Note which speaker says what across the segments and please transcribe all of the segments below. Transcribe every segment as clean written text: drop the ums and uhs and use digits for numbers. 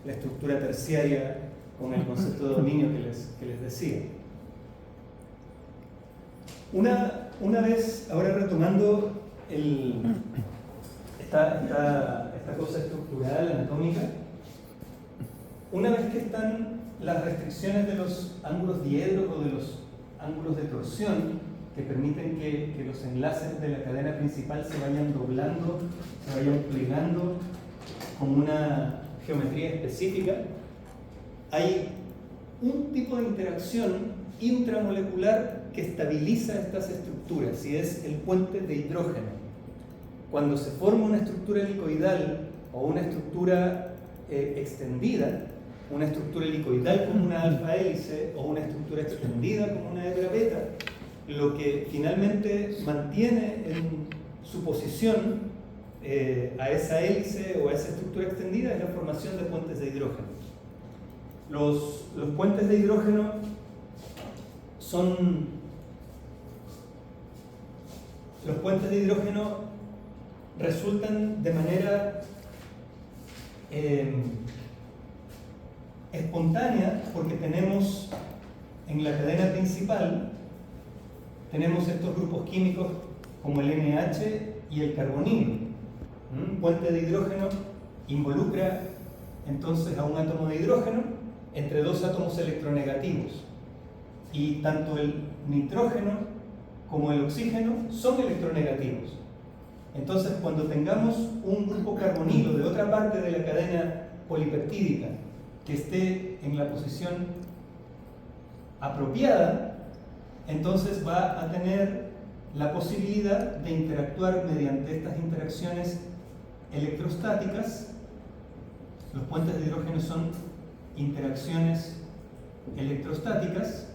Speaker 1: la estructura terciaria con el concepto de dominio que les decía. Una vez, ahora retomando esta cosa estructural, anatómica, una vez que están las restricciones de los ángulos diedros o de los ángulos de torsión que permiten que los enlaces de la cadena principal se vayan doblando, se vayan plegando con una geometría específica, hay un tipo de interacción intramolecular que estabiliza estas estructuras y es el puente de hidrógeno. Cuando se forma una estructura helicoidal o una estructura extendida, una estructura helicoidal como una alfa hélice o una estructura extendida como una hebra beta, lo que finalmente mantiene en su posición a esa hélice o a esa estructura extendida es la formación de puentes de hidrógeno. Los puentes de hidrógeno resultan de manera espontánea porque tenemos en la cadena principal tenemos estos grupos químicos como el NH y el carbonilo. Un puente de hidrógeno involucra entonces a un átomo de hidrógeno entre dos átomos electronegativos y tanto el nitrógeno como el oxígeno son electronegativos. Entonces, cuando tengamos un grupo carbonilo de otra parte de la cadena polipeptídica que esté en la posición apropiada, entonces va a tener la posibilidad de interactuar mediante estas interacciones electrostáticas. Los puentes de hidrógeno son interacciones electrostáticas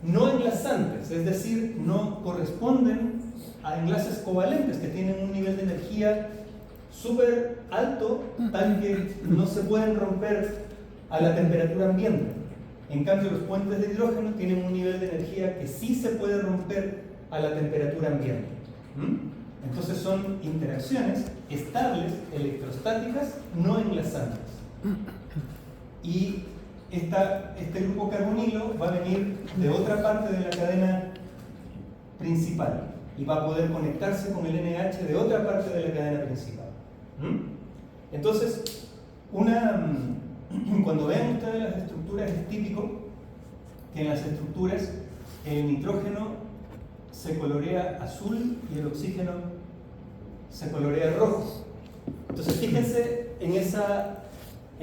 Speaker 1: no enlazantes, es decir, no corresponden a enlaces covalentes que tienen un nivel de energía súper alto, tal que no se pueden romper a la temperatura ambiente. En cambio, los puentes de hidrógeno tienen un nivel de energía que sí se puede romper a la temperatura ambiente. Entonces son interacciones estables, electrostáticas, no enlazantes. Y este grupo carbonilo va a venir de otra parte de la cadena principal y va a poder conectarse con el NH de otra parte de la cadena principal. Entonces, cuando vean ustedes las estructuras, es típico que en las estructuras el nitrógeno se colorea azul y el oxígeno se colorea rojo. Entonces, fíjense en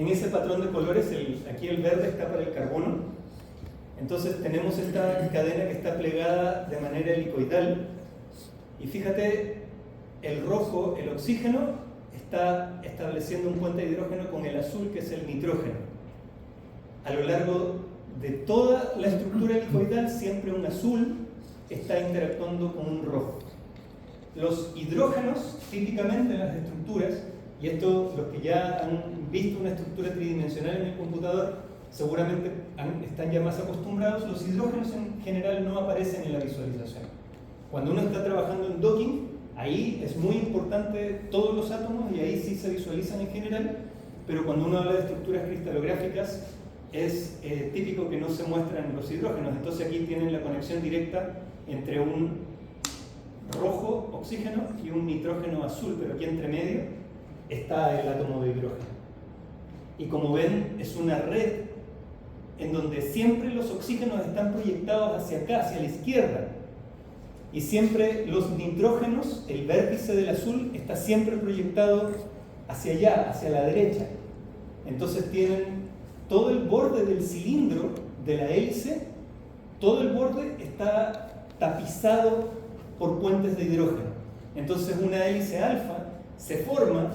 Speaker 1: ese patrón de colores. Aquí el verde está para el carbono. Entonces tenemos esta cadena que está plegada de manera helicoidal y fíjate, el rojo, el oxígeno, está estableciendo un puente de hidrógeno con el azul, que es el nitrógeno. A lo largo de toda la estructura helicoidal, siempre un azul está interactuando con un rojo. Los hidrógenos, típicamente en las estructuras, y esto los que ya han visto una estructura tridimensional en el computador, seguramente están ya más acostumbrados, los hidrógenos en general no aparecen en la visualización. Cuando uno está trabajando en docking, ahí es muy importante todos los átomos y ahí sí se visualizan en general, pero cuando uno habla de estructuras cristalográficas es típico que no se muestran los hidrógenos. Entonces aquí tienen la conexión directa entre un rojo oxígeno y un nitrógeno azul, pero aquí entre medio está el átomo de hidrógeno. Y como ven, es una red en donde siempre los oxígenos están proyectados hacia acá, hacia la izquierda. Y siempre los nitrógenos, el vértice del azul, está siempre proyectado hacia allá, hacia la derecha. Entonces tienen todo el borde del cilindro de la hélice, todo el borde está tapizado por puentes de hidrógeno. Entonces una hélice alfa se forma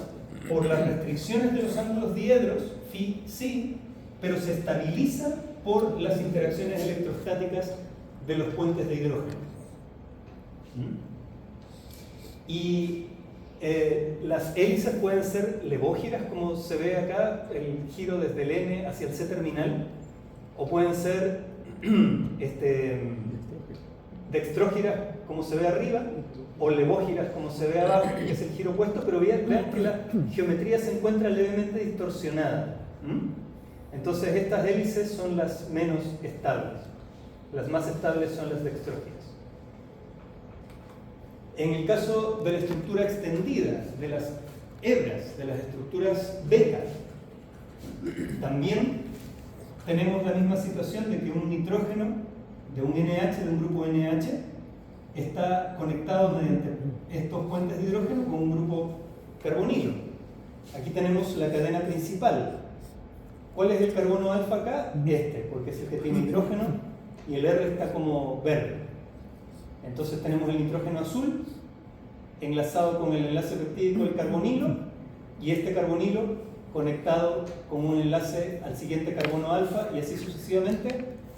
Speaker 1: por las restricciones de los ángulos diedros, phi, psi, pero se estabiliza por las interacciones electrostáticas de los puentes de hidrógeno. Y las hélices pueden ser levógiras, como se ve acá, el giro desde el N hacia el C terminal, o pueden ser dextrógiras como se ve arriba, o levógiras como se ve abajo, que es el giro opuesto, pero vean que la geometría se encuentra levemente distorsionada. Entonces estas hélices son las menos estables. Las más estables son las dextrógiras. En el caso de la estructura extendida, de las hebras, de las estructuras beta, también tenemos la misma situación de que un nitrógeno de un NH, de un grupo NH, está conectado mediante estos puentes de hidrógeno con un grupo carbonilo. Aquí tenemos la cadena principal. ¿Cuál es el carbono alfa acá? Este, porque es el que tiene hidrógeno y el R está como verde. Entonces tenemos el nitrógeno azul enlazado con el enlace peptídico del carbonilo y este carbonilo conectado con un enlace al siguiente carbono alfa y así sucesivamente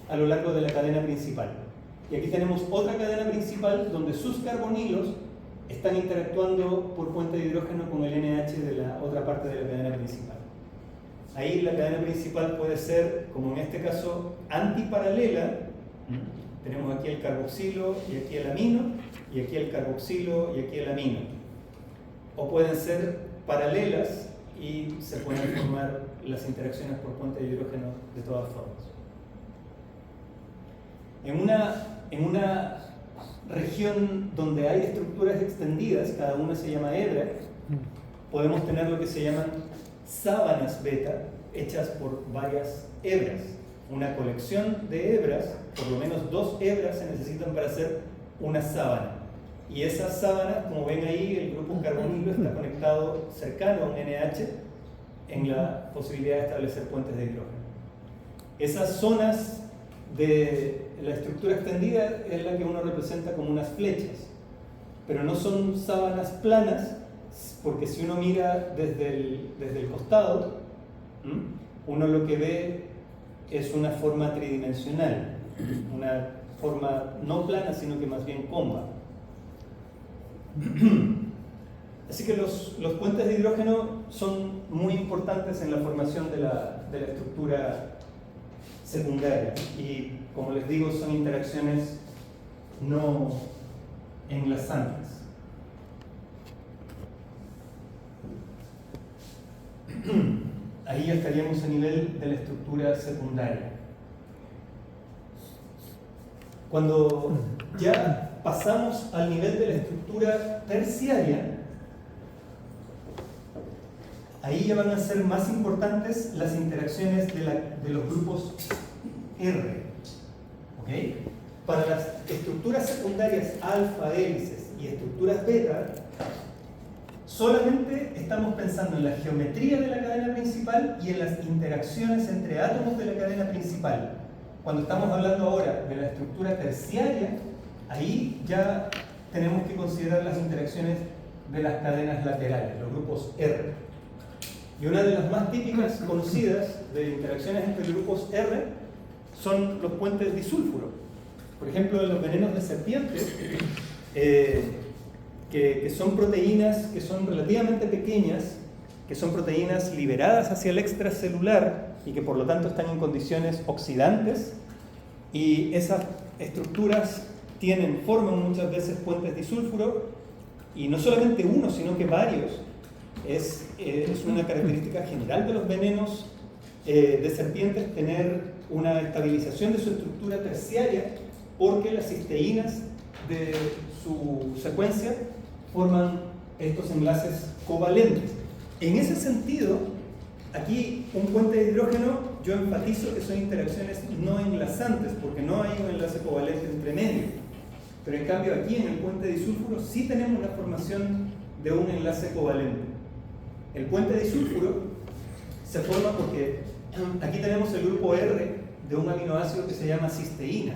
Speaker 1: a lo largo de la cadena principal. Y aquí tenemos otra cadena principal donde sus carbonilos están interactuando por puente de hidrógeno con el NH de la otra parte de la cadena principal. Ahí la cadena principal puede ser, como en este caso, antiparalela. Tenemos aquí el carboxilo y aquí el amino, y aquí el carboxilo y aquí el amino. O pueden ser paralelas y se pueden formar las interacciones por puente de hidrógeno de todas formas. En una región donde hay estructuras extendidas, cada una se llama hebra, podemos tener lo que se llaman sábanas beta hechas por varias hebras. Una colección de hebras, por lo menos 2 hebras se necesitan para hacer una sábana. Y esas sábanas, como ven ahí, el grupo carbonilo está conectado cercano a un NH en la posibilidad de establecer puentes de hidrógeno. Esas zonas de la estructura extendida es la que uno representa como unas flechas, pero no son sábanas planas, porque si uno mira desde el costado, uno lo que ve es una forma tridimensional, una forma no plana, sino que más bien comba. Así que los puentes de hidrógeno son muy importantes en la formación de la estructura secundaria y, como les digo, son interacciones no enlazantes. Ahí ya estaríamos a nivel de la estructura secundaria. Cuando ya pasamos al nivel de la estructura terciaria, ahí ya van a ser más importantes las interacciones de los grupos R. ¿Okay? Para las estructuras secundarias alfa, hélices y estructuras beta, solamente estamos pensando en la geometría de la cadena principal y en las interacciones entre átomos de la cadena principal. Cuando estamos hablando ahora de la estructura terciaria, ahí ya tenemos que considerar las interacciones de las cadenas laterales, los grupos R. Y una de las más típicas conocidas de interacciones entre grupos R son los puentes disulfuro. Por ejemplo, en los venenos de serpientes, que son proteínas que son relativamente pequeñas, que son proteínas liberadas hacia el extracelular y que por lo tanto están en condiciones oxidantes, y esas estructuras forman muchas veces puentes disulfuro, y no solamente uno, sino que varios. Es una característica general de los venenos de serpientes tener una estabilización de su estructura terciaria, porque las cisteínas de su secuencia forman estos enlaces covalentes. En ese sentido, aquí un puente de hidrógeno, yo enfatizo que son interacciones no enlazantes, porque no hay un enlace covalente entre medio. Pero en cambio aquí en el puente disulfuro sí tenemos la formación de un enlace covalente. El puente disulfuro se forma porque aquí tenemos el grupo R de un aminoácido que se llama cisteína.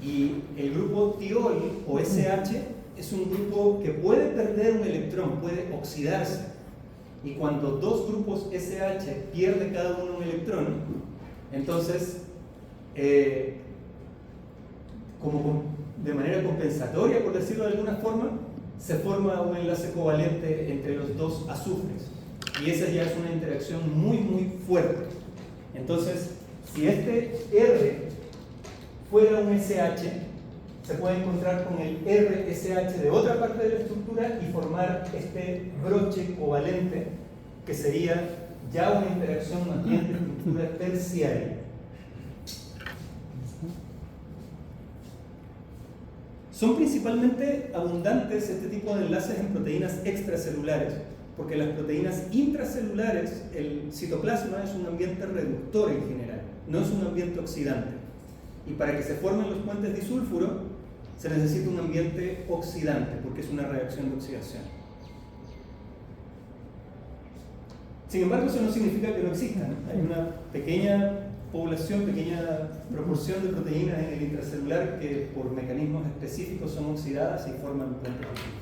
Speaker 1: Y el grupo tiol o SH es un grupo que puede perder un electrón, puede oxidarse. Y cuando dos grupos SH pierden cada uno un electrón, entonces, como de manera compensatoria, por decirlo de alguna forma, se forma un enlace covalente entre los dos azufres. Y esa ya es una interacción muy, muy fuerte. Entonces, si este R fuera un SH, se puede encontrar con el RSH de otra parte de la estructura y formar este broche covalente que sería ya una interacción más bien de estructura terciaria. Son principalmente abundantes este tipo de enlaces en proteínas extracelulares, porque las proteínas intracelulares, el citoplasma es un ambiente reductor en general, no es un ambiente oxidante. Y para que se formen los puentes disulfuro, se necesita un ambiente oxidante, porque es una reacción de oxidación. Sin embargo, eso no significa que no existan. Hay una pequeña población, pequeña proporción de proteínas en el intracelular que por mecanismos específicos son oxidadas y forman puentes disulfuro.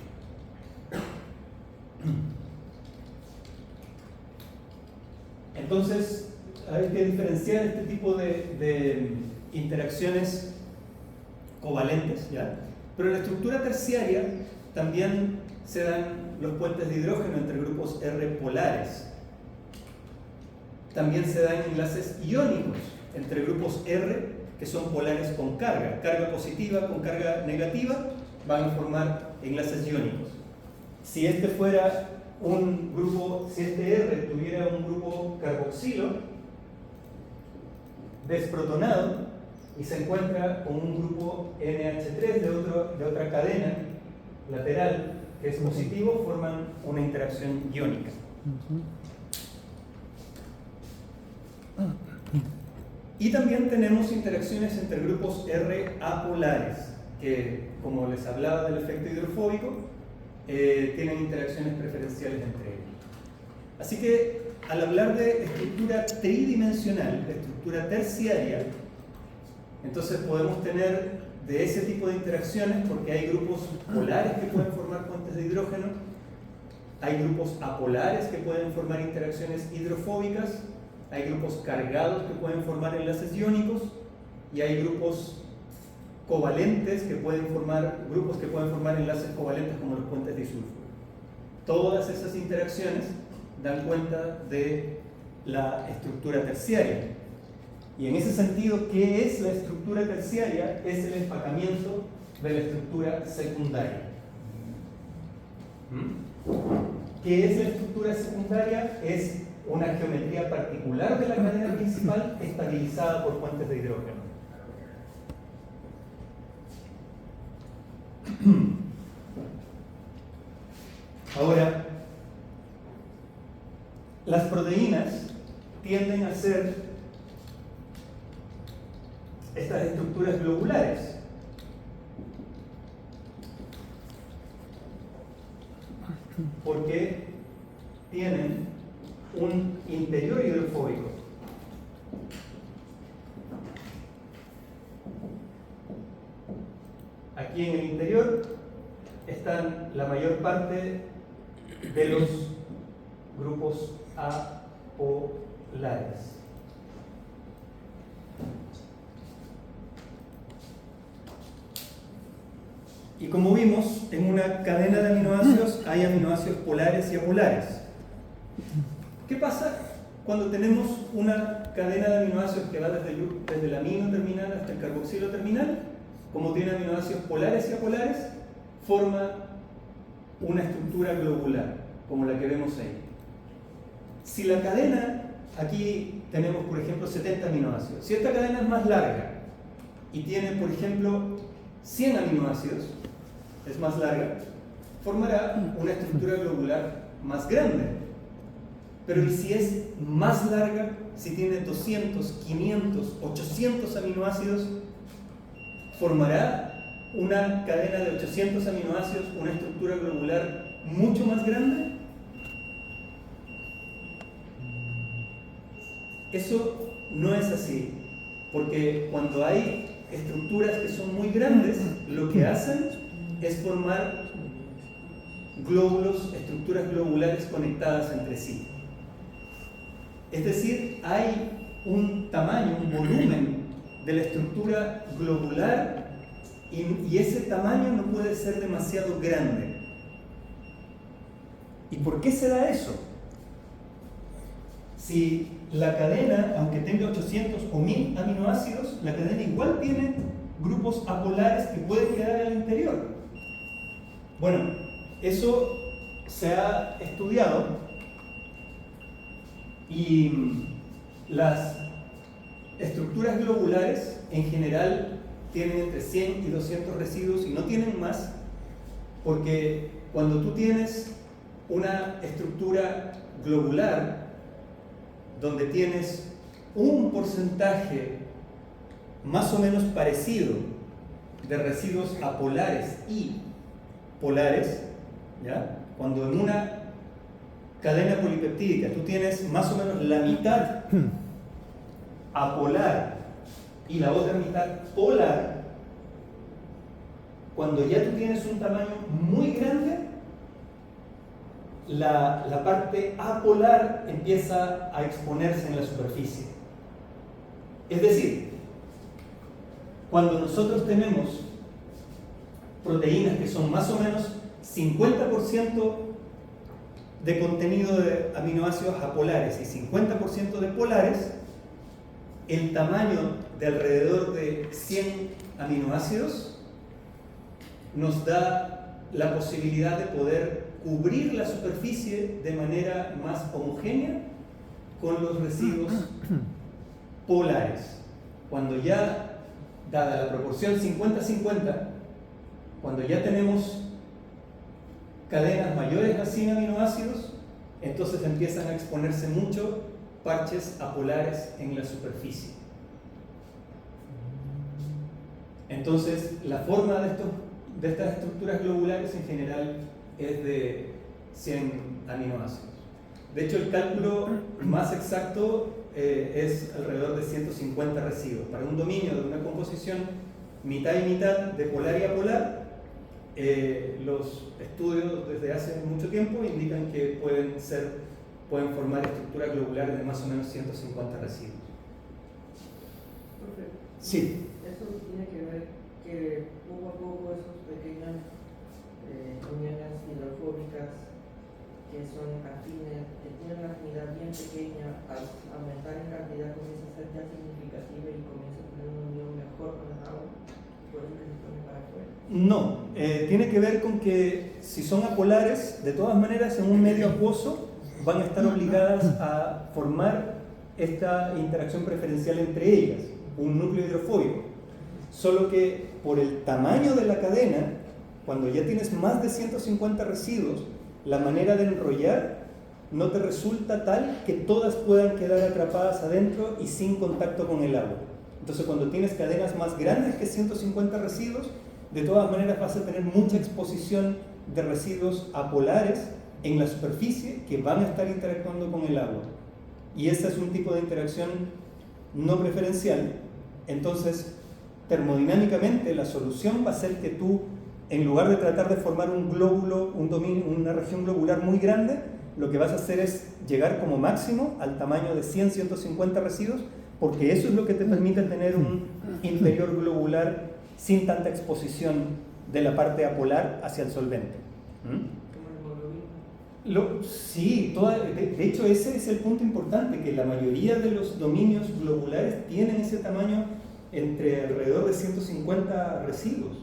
Speaker 1: Entonces, hay que diferenciar este tipo de interacciones covalentes, ¿ya? Pero en la estructura terciaria también se dan los puentes de hidrógeno entre grupos R polares. También se dan enlaces iónicos entre grupos R que son polares con carga positiva con carga negativa, van a formar enlaces iónicos. Si este fuera un grupo, si este R tuviera un grupo carboxilo desprotonado y se encuentra con un grupo NH3 de otra cadena lateral que es positivo, forman una interacción iónica. Y también tenemos interacciones entre grupos R apolares, que, como les hablaba del efecto hidrofóbico, tienen interacciones preferenciales entre ellos. Así que, al hablar de estructura tridimensional, de estructura terciaria, entonces podemos tener de ese tipo de interacciones, porque hay grupos polares que pueden formar puentes de hidrógeno, hay grupos apolares que pueden formar interacciones hidrofóbicas, hay grupos cargados que pueden formar enlaces iónicos y hay grupos covalentes que pueden formar enlaces covalentes como los puentes disulfuro. Todas esas interacciones dan cuenta de la estructura terciaria. Y en ese sentido, ¿qué es la estructura terciaria? Es el empacamiento de la estructura secundaria. ¿Qué es la estructura secundaria? Es una geometría particular de la cadena principal estabilizada por puentes de hidrógeno. Ahora, las proteínas tienden a ser estas estructuras globulares. Porque tienen un interior hidrofóbico. Aquí en el interior están la mayor parte de los grupos apolares. Y como vimos, en una cadena de aminoácidos hay aminoácidos polares y apolares. ¿Qué pasa cuando tenemos una cadena de aminoácidos que va desde el amino terminal hasta el carboxilo terminal? Como tiene aminoácidos polares y apolares, forma una estructura globular, como la que vemos ahí. Si la cadena, aquí tenemos por ejemplo 70 aminoácidos, si esta cadena es más larga y tiene por ejemplo 100 aminoácidos, es más larga, formará una estructura globular más grande. Pero ¿y si es más larga? Si tiene 200, 500, 800 aminoácidos, ¿formará una cadena de 800 aminoácidos una estructura globular mucho más grande? Eso no es así, porque cuando hay estructuras que son muy grandes, lo que hacen es formar glóbulos, estructuras globulares conectadas entre sí. Es decir, hay un tamaño, un volumen de la estructura globular y ese tamaño no puede ser demasiado grande. ¿Y por qué se da eso? Si la cadena, aunque tenga 800 o 1000 aminoácidos, la cadena igual tiene grupos apolares que pueden quedar al interior. Bueno, eso se ha estudiado y las estructuras globulares en general tienen entre 100 y 200 residuos y no tienen más, porque cuando tú tienes una estructura globular donde tienes un porcentaje más o menos parecido de residuos apolares y polares, ¿ya? Cuando en una cadena polipeptídica tú tienes más o menos la mitad apolar y la otra mitad polar, cuando ya tú tienes un tamaño muy grande, la parte apolar empieza a exponerse en la superficie. Es decir, cuando nosotros tenemos proteínas que son más o menos 50% de contenido de aminoácidos apolares y 50% de polares, el tamaño de alrededor de 100 aminoácidos nos da la posibilidad de poder cubrir la superficie de manera más homogénea con los residuos polares. Cuando ya, dada la proporción 50-50, cuando ya tenemos cadenas mayores a 100 aminoácidos, entonces empiezan a exponerse mucho parches apolares en la superficie. Entonces, la forma de estas estructuras globulares en general es de 100 aminoácidos. De hecho, el cálculo más exacto es alrededor de 150 residuos. Para un dominio de una composición mitad y mitad de polar y apolar, los estudios desde hace mucho tiempo indican que pueden formar estructuras globulares de más o menos 150 residuos.
Speaker 2: Profe,
Speaker 1: Sí.
Speaker 2: eso tiene que ver que poco a poco esas pequeñas uniones hidrofóbicas que son afines, que tienen una afinidad bien pequeña, al aumentar en cantidad comienza a ser ya significativa y comienza a tener una unión mejor con el agua, por eso que se pone para afuera.
Speaker 1: No, tiene que ver con que si son apolares, de todas maneras en un medio acuoso van a estar obligadas a formar esta interacción preferencial entre ellas, un núcleo hidrofóbico. Solo que por el tamaño de la cadena, cuando ya tienes más de 150 residuos, la manera de enrollar no te resulta tal que todas puedan quedar atrapadas adentro y sin contacto con el agua. Entonces, cuando tienes cadenas más grandes que 150 residuos, de todas maneras vas a tener mucha exposición de residuos apolares en la superficie que van a estar interactuando con el agua. Y ese es un tipo de interacción no preferencial. Entonces, termodinámicamente, la solución va a ser que tú, en lugar de tratar de formar un glóbulo, una región globular muy grande, lo que vas a hacer es llegar como máximo al tamaño de 100-150 residuos, porque eso es lo que te permite tener un interior globular sin tanta exposición de la parte apolar hacia el solvente. Sí, de hecho ese es el punto importante, que la mayoría de los dominios globulares tienen ese tamaño entre alrededor de 150 residuos.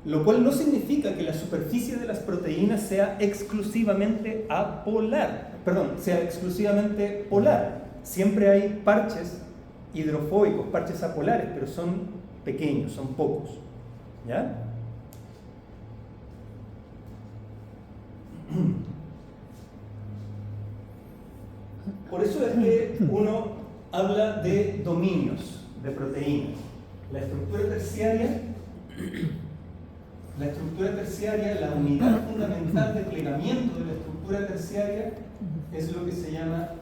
Speaker 1: Lo cual no significa que la superficie de las proteínas sea exclusivamente sea exclusivamente polar. Siempre hay parches hidrofóbicos, parches apolares, pero son pequeños, son pocos. ¿Ya? Por eso es que uno habla de dominios de proteínas. La estructura terciaria, la unidad fundamental de plegamiento de la estructura terciaria es lo que se llama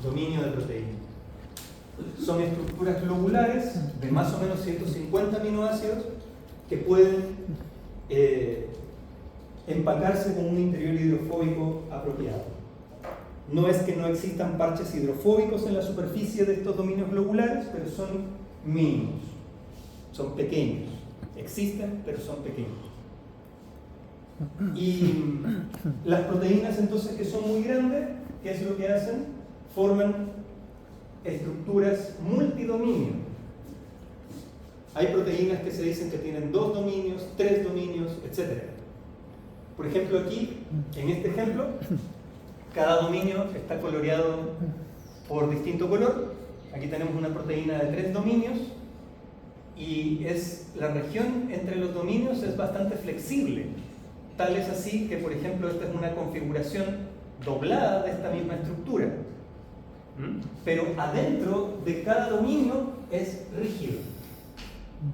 Speaker 1: dominio de proteínas. Son estructuras globulares de más o menos 150 aminoácidos que pueden empacarse con un interior hidrofóbico apropiado. No es que no existan parches hidrofóbicos en la superficie de estos dominios globulares, pero son mínimos, son pequeños. Existen, pero son pequeños. Y las proteínas entonces que son muy grandes, ¿qué es lo que hacen? Forman estructuras multidominio. Hay proteínas que se dicen que tienen 2 dominios, 3 dominios, etc. Por ejemplo, aquí, en este ejemplo, cada dominio está coloreado por distinto color. Aquí tenemos una proteína de 3 dominios y la región entre los dominios es bastante flexible. Tal es así que, por ejemplo, esta es una configuración doblada de esta misma estructura. Pero adentro de cada dominio es rígido.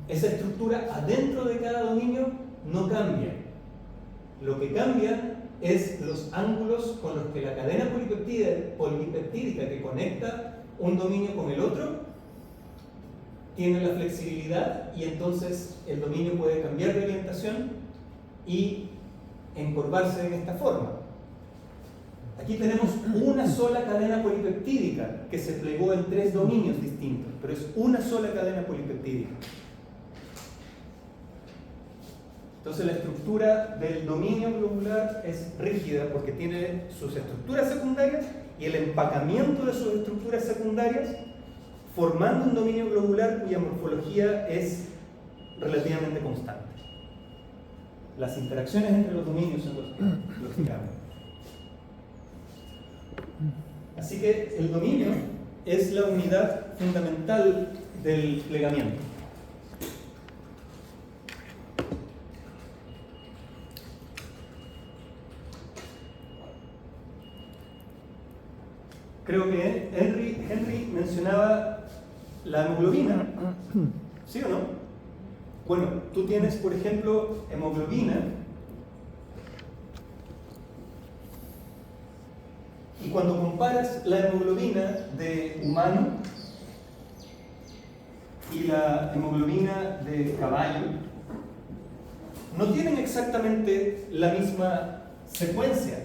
Speaker 1: Esa estructura adentro de cada dominio no cambia. Lo que cambia es los ángulos con los que la cadena polipeptídica que conecta un dominio con el otro tiene la flexibilidad, y entonces el dominio puede cambiar de orientación y encorvarse en esta forma. Aquí tenemos una sola cadena polipeptídica que se plegó en 3 dominios distintos, pero es una sola cadena polipeptídica. Entonces la estructura del dominio globular es rígida porque tiene sus estructuras secundarias y el empacamiento de sus estructuras secundarias, formando un dominio globular cuya morfología es relativamente constante. Las interacciones entre los dominios son los que cambian. Así que el dominio es la unidad fundamental del plegamiento. Creo que Henry mencionaba la hemoglobina, ¿sí o no? Bueno, tú tienes, por ejemplo, hemoglobina, y cuando comparas la hemoglobina de humano y la hemoglobina de caballo, no tienen exactamente la misma secuencia.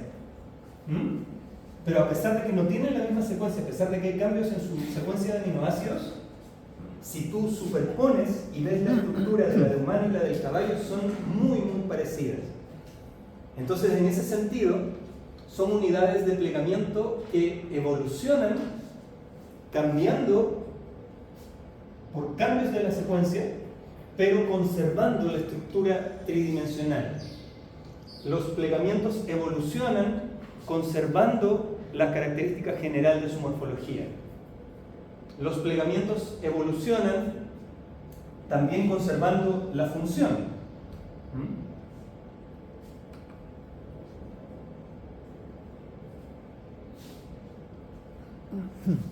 Speaker 1: Pero a pesar de que no tienen la misma secuencia, a pesar de que hay cambios en su secuencia de aminoácidos, si tú superpones y ves la estructura de la de humano y la del caballo, son muy parecidas. Entonces, en ese sentido, son unidades de plegamiento que evolucionan cambiando por cambios de la secuencia, pero conservando la estructura tridimensional. Los plegamientos evolucionan conservando la característica general de su morfología. Los plegamientos evolucionan también conservando la función.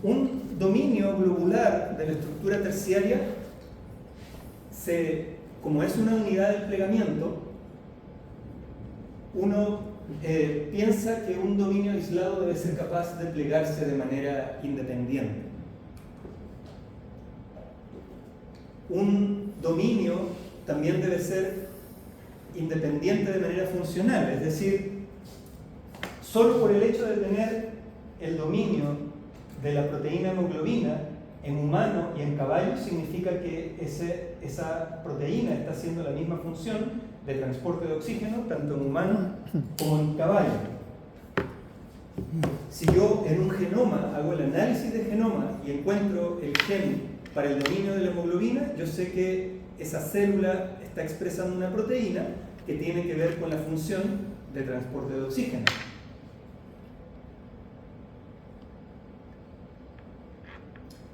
Speaker 1: Un dominio globular de la estructura terciaria, como es una unidad del plegamiento, uno piensa que un dominio aislado debe ser capaz de plegarse de manera independiente. Un dominio también debe ser independiente de manera funcional, es decir, solo por el hecho de tener el dominio de la proteína hemoglobina en humano y en caballo significa que esa proteína está haciendo la misma función de transporte de oxígeno tanto en humano como en caballo. Si yo en un genoma hago el análisis de genoma y encuentro el gen para el dominio de la hemoglobina, yo sé que esa célula está expresando una proteína que tiene que ver con la función de transporte de oxígeno.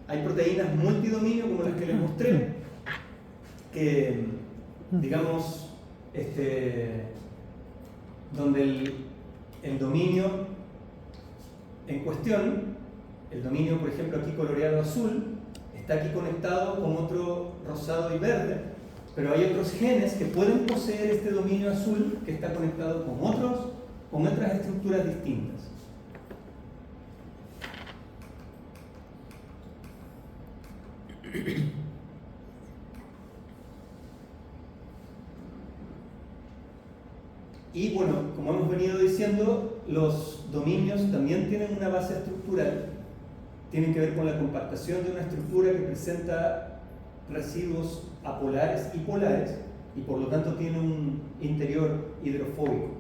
Speaker 1: Hay proteínas multidominio como las que les mostré, que, digamos, donde el dominio en cuestión, el dominio, por ejemplo, aquí coloreado azul, está aquí conectado con otro rosado y verde, pero hay otros genes que pueden poseer este dominio azul que está conectado con otras estructuras distintas. Y bueno, como hemos venido diciendo, los dominios también tienen una base estructural, tienen que ver con la compactación de una estructura que presenta residuos apolares y polares, y por lo tanto tiene un interior hidrofóbico.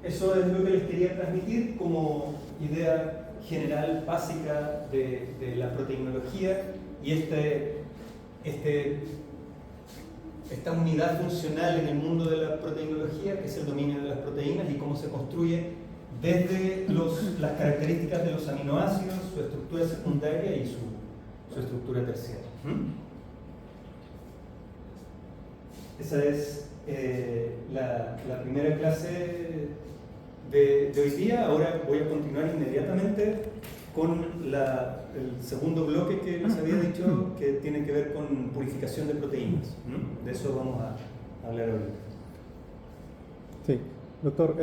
Speaker 1: Eso es lo que les quería transmitir como idea general, básica de la proteinología y esta unidad funcional en el mundo de la proteinología, que es el dominio de las proteínas y cómo se construye desde las características de los aminoácidos, su estructura secundaria y su estructura terciaria. Esa es la primera clase de hoy día. Ahora voy a continuar inmediatamente con el segundo bloque que les había dicho, que tiene que ver con purificación de proteínas. De eso vamos a hablar ahorita.
Speaker 3: Sí, doctor,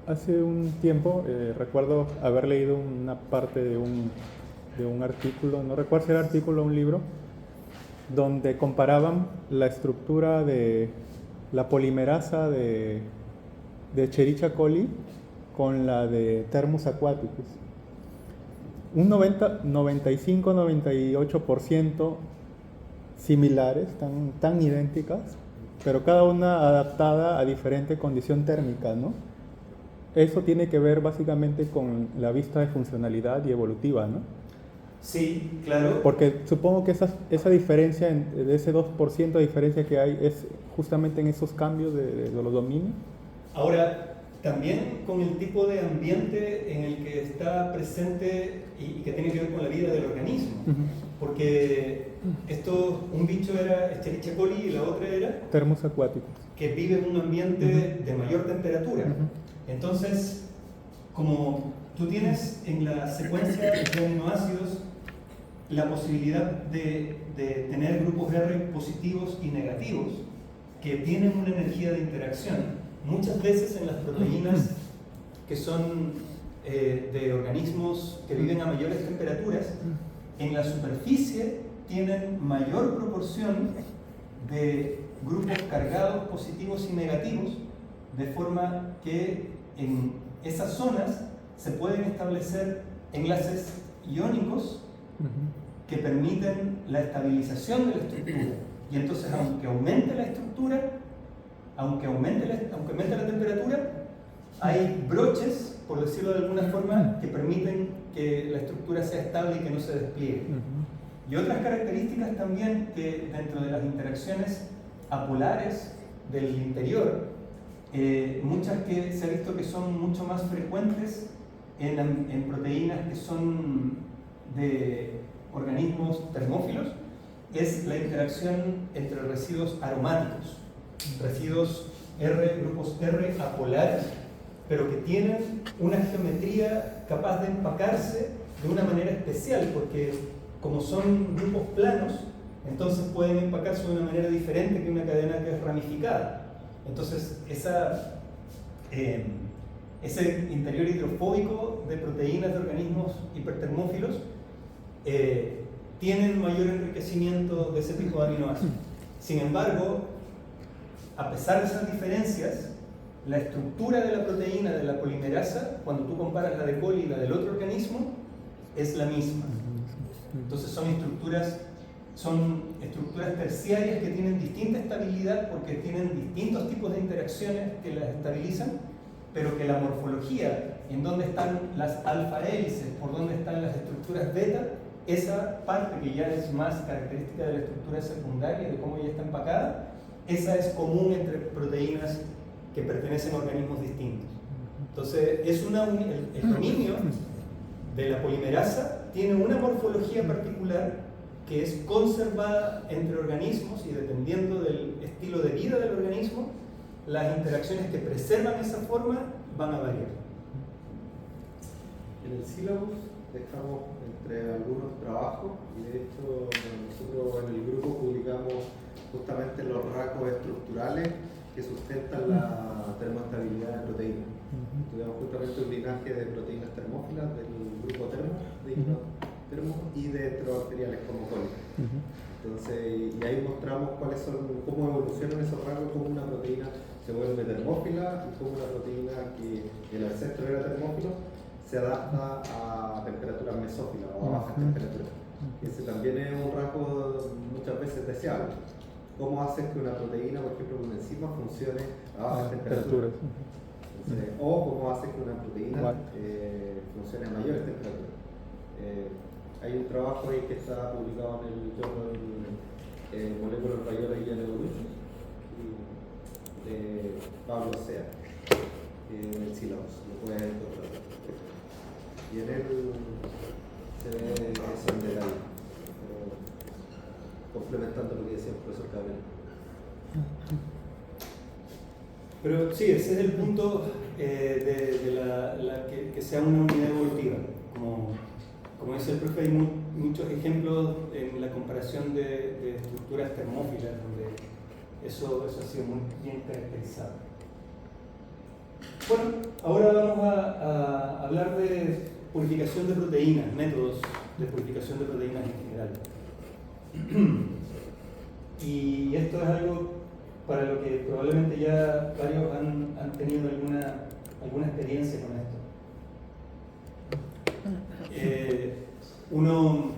Speaker 3: hace un tiempo recuerdo haber leído una parte de un artículo, no recuerdo si era artículo o un libro, donde comparaban la estructura de la polimerasa de Escherichia coli con la de Thermus aquaticus. Un 95-98% similares, tan idénticas, pero cada una adaptada a diferente condición térmica, ¿no? Eso tiene que ver básicamente con la vista de funcionalidad y evolutiva, ¿no?
Speaker 1: Sí, claro.
Speaker 3: Porque supongo que esa diferencia, de ese 2% de diferencia que hay, es justamente en esos cambios de los dominios.
Speaker 1: Ahora, también con el tipo de ambiente en el que está presente y que tiene que ver con la vida del organismo. Porque un bicho era Escherichia coli y la otra era
Speaker 3: Thermus aquaticus,
Speaker 1: que vive en un ambiente de mayor temperatura. Entonces, como tú tienes en la secuencia de aminoácidos la posibilidad de tener grupos R positivos y negativos que tienen una energía de interacción. Muchas veces en las proteínas que son de organismos que viven a mayores temperaturas, en la superficie tienen mayor proporción de grupos cargados positivos y negativos, de forma que en esas zonas se pueden establecer enlaces iónicos que permiten la estabilización de la estructura. Y entonces, aunque aumente la estructura, aunque aumente la temperatura, hay broches, por decirlo de alguna forma, que permiten que la estructura sea estable y que no se despliegue. Y otras características también que dentro de las interacciones apolares del interior, muchas que se ha visto que son mucho más frecuentes en proteínas que son de organismos termófilos, es la interacción entre residuos aromáticos, residuos R, grupos R apolares, pero que tienen una geometría capaz de empacarse de una manera especial, porque como son grupos planos, entonces pueden empacarse de una manera diferente que una cadena que es ramificada. Entonces, ese interior hidrofóbico de proteínas de organismos hipertermófilos tienen mayor enriquecimiento de ese tipo de aminoácidos. Sin embargo, a pesar de esas diferencias, la estructura de la proteína de la polimerasa, cuando tú comparas la de coli y la del otro organismo, es la misma. Entonces son estructuras terciarias que tienen distinta estabilidad porque tienen distintos tipos de interacciones que las estabilizan, pero que la morfología, en dónde están las alfa hélices, por dónde están las estructuras beta, esa parte que ya es más característica de la estructura secundaria, de cómo ya está empacada, esa es común entre proteínas que pertenecen a organismos distintos. Entonces, el dominio de la polimerasa tiene una morfología particular que es conservada entre organismos y dependiendo del estilo de vida del organismo, las interacciones que preservan esa forma van a variar.
Speaker 4: En el sílabus dejamos entre algunos trabajos y de hecho nosotros en el grupo publicamos justamente los rasgos estructurales que sustentan la termoestabilidad de proteínas. Estudiamos justamente un linaje de proteínas termófilas del grupo termo y de heterobacteriales como coli. Entonces, y ahí mostramos cómo evolucionan esos rasgos, cómo una proteína se vuelve termófila y cómo una proteína que el ancestro era termófilo se adapta a temperaturas mesófilas o a bajas temperaturas. Ese también es un rasgo muchas veces deseable. cómo haces que una proteína, por ejemplo, una enzima, funcione a bajas temperaturas. Entonces, o cómo haces que una proteína funcione a mayores temperaturas. Hay un trabajo ahí que está publicado en el Journal Molecular Biology and Evolution de Pablo Sea, en el Silabus, lo puedes encontrar. Y en él se ve eso en detalle, complementando lo que decía el profesor Gabriel.
Speaker 1: Pero sí, ese es el punto de que sea una unidad evolutiva. Como dice el profe, hay muchos ejemplos en la comparación de estructuras termófilas donde eso ha sido muy bien caracterizado. Bueno, ahora vamos a hablar de purificación de proteínas, métodos de purificación de proteínas en general. Y esto es algo para lo que probablemente ya varios han tenido alguna experiencia con esto. Uno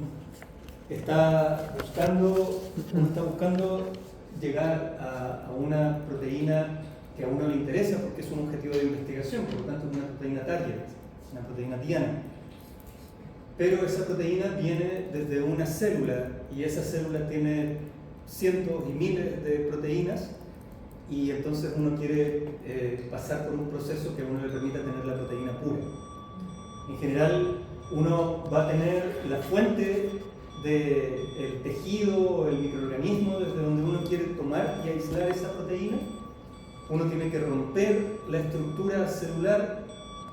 Speaker 1: está buscando llegar a una proteína que a uno le interesa porque es un objetivo de investigación, por lo tanto es una proteína target, una proteína diana. Pero esa proteína viene desde una célula y esa célula tiene cientos y miles de proteínas y entonces uno quiere pasar por un proceso que a uno le permita tener la proteína pura. En general, uno va a tener la fuente del tejido o el microorganismo desde donde uno quiere tomar y aislar esa proteína. Uno tiene que romper la estructura celular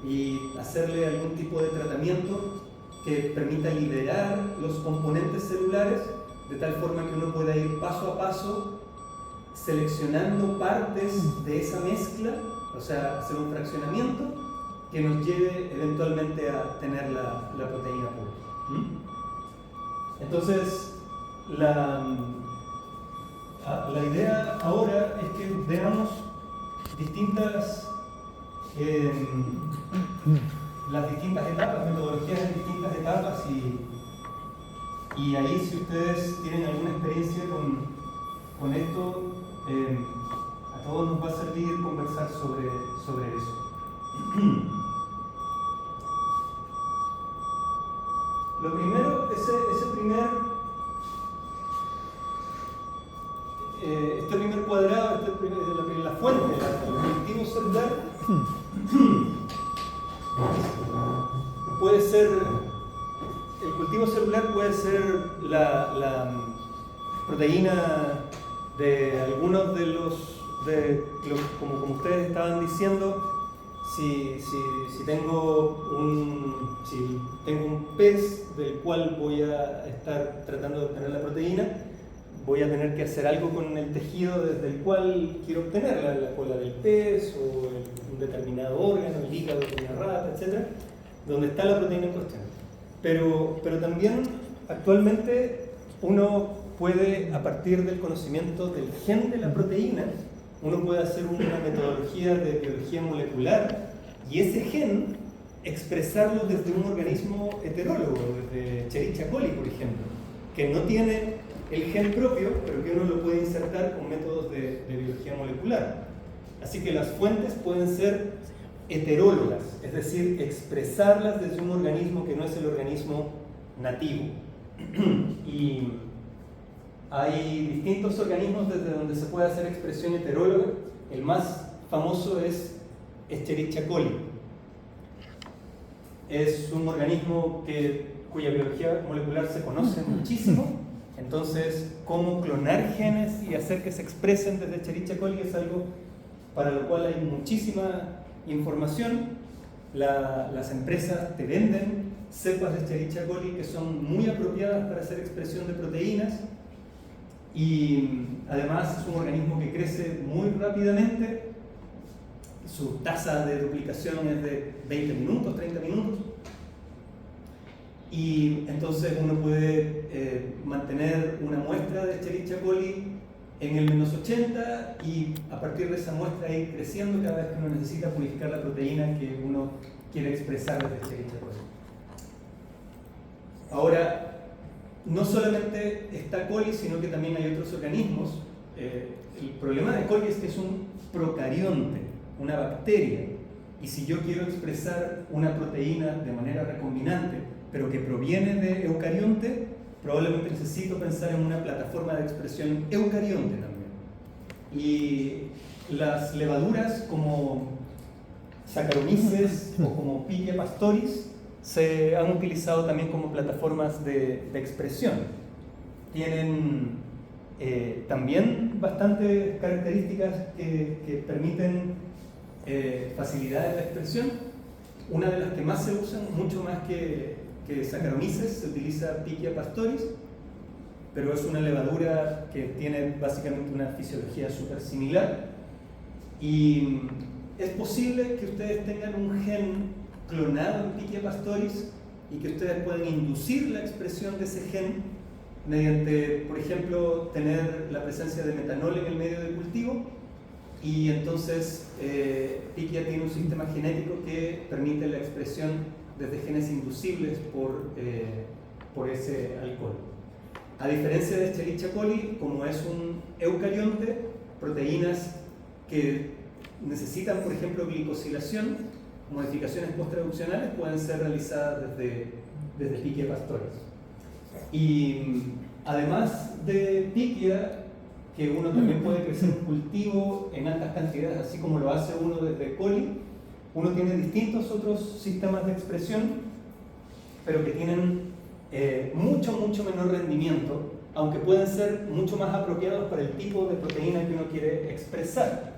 Speaker 1: y hacerle algún tipo de tratamiento que permita liberar los componentes celulares de tal forma que uno pueda ir paso a paso seleccionando partes de esa mezcla, o sea, hacer un fraccionamiento que nos lleve eventualmente a tener la proteína pura. Entonces, la idea ahora es que veamos las distintas etapas, metodologías en distintas etapas y ahí si ustedes tienen alguna experiencia con esto, a todos nos va a servir conversar sobre eso. Lo primero, este primer cuadrado, la fuente, el cultivo celular, puede ser, el cultivo celular puede ser la proteína de algunos de los, como ustedes estaban diciendo. Si tengo un pez del cual voy a estar tratando de obtener la proteína, voy a tener que hacer algo con el tejido desde el cual quiero obtenerla, la cola del pez o un determinado órgano, el hígado de una rata, etc., donde está la proteína en cuestión. Pero también actualmente uno puede, a partir del conocimiento del gen de la proteína, uno puede hacer una metodología de biología molecular y ese gen expresarlo desde un organismo heterólogo, desde Escherichia coli, por ejemplo, que no tiene el gen propio, pero que uno lo puede insertar con métodos de biología molecular. Así que las fuentes pueden ser heterólogas, es decir, expresarlas desde un organismo que no es el organismo nativo. Y hay distintos organismos desde donde se puede hacer expresión heteróloga. El más famoso es Escherichia coli. Es un organismo cuya biología molecular se conoce muchísimo. Entonces, cómo clonar genes y hacer que se expresen desde Escherichia coli es algo para lo cual hay muchísima información. Las empresas te venden cepas de Escherichia coli que son muy apropiadas para hacer expresión de proteínas. Y además es un organismo que crece muy rápidamente, su tasa de duplicación es de 20 minutos, 30 minutos, y entonces uno puede mantener una muestra de Escherichia coli en el -80 y a partir de esa muestra ir creciendo cada vez que uno necesita purificar la proteína que uno quiere expresar desde Escherichia coli. Ahora, no solamente está coli, sino que también hay otros organismos El problema de coli es que es un procarionte, una bacteria, y si yo quiero expresar una proteína de manera recombinante, pero que proviene de eucarionte, probablemente necesito pensar en una plataforma de expresión eucarionte también. Y las levaduras como Saccharomyces o como Pichia pastoris se han utilizado también como plataformas de expresión. Tienen también bastantes características que permiten facilidad en la expresión. Una de las que más se usan, mucho más que Saccharomyces, se utiliza Pichia pastoris, pero es una levadura que tiene básicamente una fisiología súper similar. Y es posible que ustedes tengan un gen clonado en Pichia pastoris y que ustedes pueden inducir la expresión de ese gen mediante, por ejemplo, tener la presencia de metanol en el medio de cultivo, y entonces Pichia tiene un sistema genético que permite la expresión desde genes inducibles por ese alcohol. A diferencia de Escherichia coli, como es un eucarionte, proteínas que necesitan, por ejemplo, glicosilación, modificaciones posttraduccionales, pueden ser realizadas desde Pichia pastoris. Y además de Pichia, que uno también puede crecer un cultivo en altas cantidades, así como lo hace uno desde coli, uno tiene distintos otros sistemas de expresión, pero que tienen mucho menor rendimiento, aunque pueden ser mucho más apropiados para el tipo de proteína que uno quiere expresar.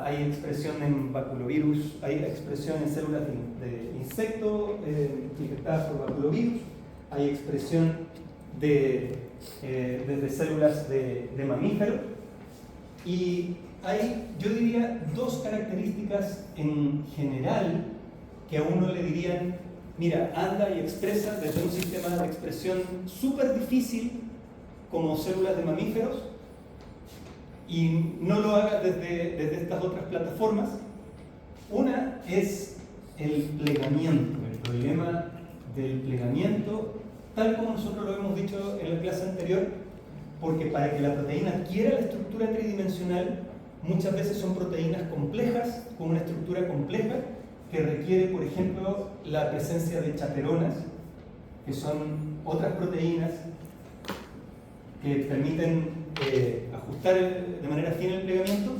Speaker 1: Hay expresión en baculovirus, hay expresión en células de insecto infectadas por baculovirus, hay expresión desde células de mamífero, y hay, yo diría, dos características en general que a uno le dirían: mira, anda y expresa desde un sistema de expresión súper difícil como células de mamíferos, y no lo hagas desde estas otras plataformas. Una es el plegamiento, el problema del plegamiento, tal como nosotros lo hemos dicho en la clase anterior, porque para que la proteína adquiera la estructura tridimensional, muchas veces son proteínas complejas, con una estructura compleja, que requiere, por ejemplo, la presencia de chaperonas, que son otras proteínas que permiten ajustar de manera fina el plegamiento,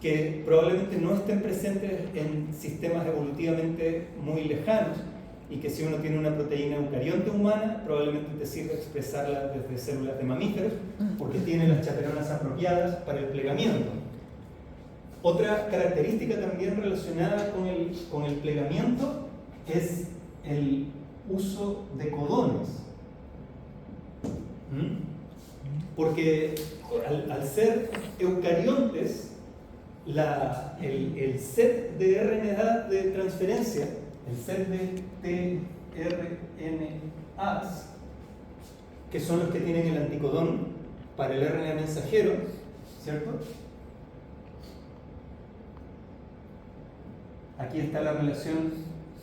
Speaker 1: que probablemente no estén presentes en sistemas evolutivamente muy lejanos, y que si uno tiene una proteína eucarionte humana, probablemente te sirva expresarla desde células de mamíferos, porque tiene las chaperonas apropiadas para el plegamiento. Otra característica también relacionada con el plegamiento es el uso de codones. Porque al ser eucariontes, el set de RNA de transferencia, el set de tRNAs, que son los que tienen el anticodón para el RNA mensajero, ¿cierto? Aquí está la relación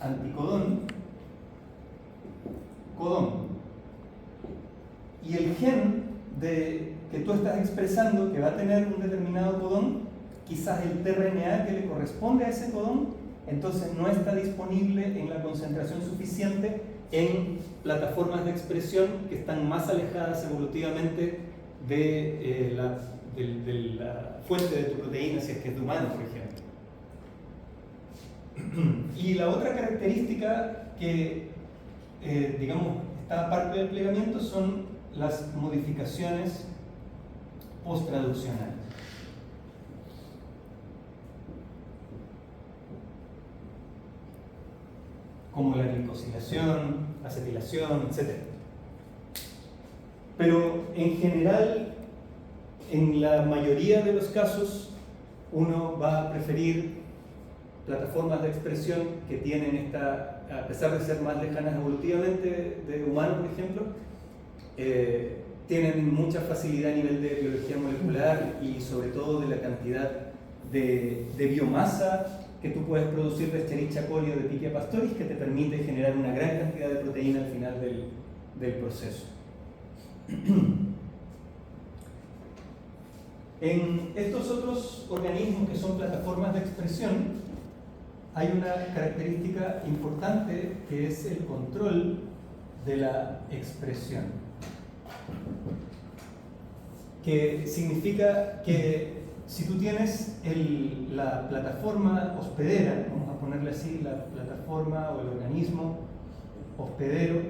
Speaker 1: anticodón-codón. Y el gen que tú estás expresando, que va a tener un determinado codón, quizás el tRNA que le corresponde a ese codón, entonces no está disponible en la concentración suficiente en plataformas de expresión que están más alejadas evolutivamente de la fuente de tu proteína, si es que es de humano, por ejemplo. Y la otra característica que, digamos, está aparte del plegamiento son las modificaciones posttraduccionales. Como la glicosilación, acetilación, etc. Pero en general, en la mayoría de los casos, uno va a preferir plataformas de expresión que tienen esta, a pesar de ser más lejanas evolutivamente de humano, por ejemplo, tienen mucha facilidad a nivel de biología molecular y sobre todo de la cantidad de biomasa que tú puedes producir de Escherichia coli o de Pichia pastoris, que te permite generar una gran cantidad de proteína al final del proceso. En estos otros organismos que son plataformas de expresión, hay una característica importante que es el control de la expresión, que significa que si tú tienes la plataforma hospedera, vamos a ponerle así, la plataforma o el organismo hospedero,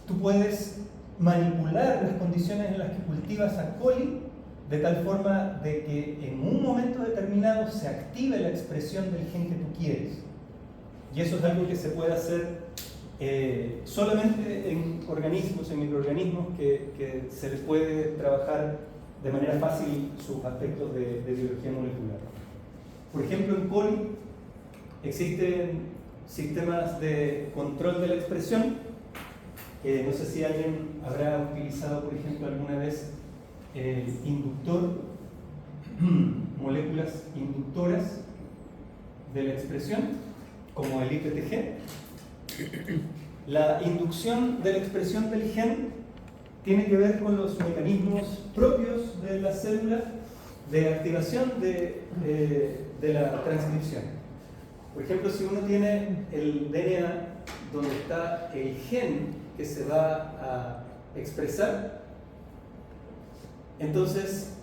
Speaker 1: tú puedes manipular las condiciones en las que cultivas a coli de tal forma de que en un momento determinado se active la expresión del gen que tú quieres. Y eso es algo que se puede hacer solamente en organismos, en microorganismos que se les puede trabajar de manera fácil sus aspectos de biología molecular. Por ejemplo, en coli existen sistemas de control de la expresión. No sé si alguien habrá utilizado, por ejemplo, alguna vez inductor, moléculas inductoras de la expresión, como el IPTG. La inducción de la expresión del gen tiene que ver con los mecanismos propios de la célula de activación de la transcripción. Por ejemplo, si uno tiene el DNA donde está el gen que se va a expresar, entonces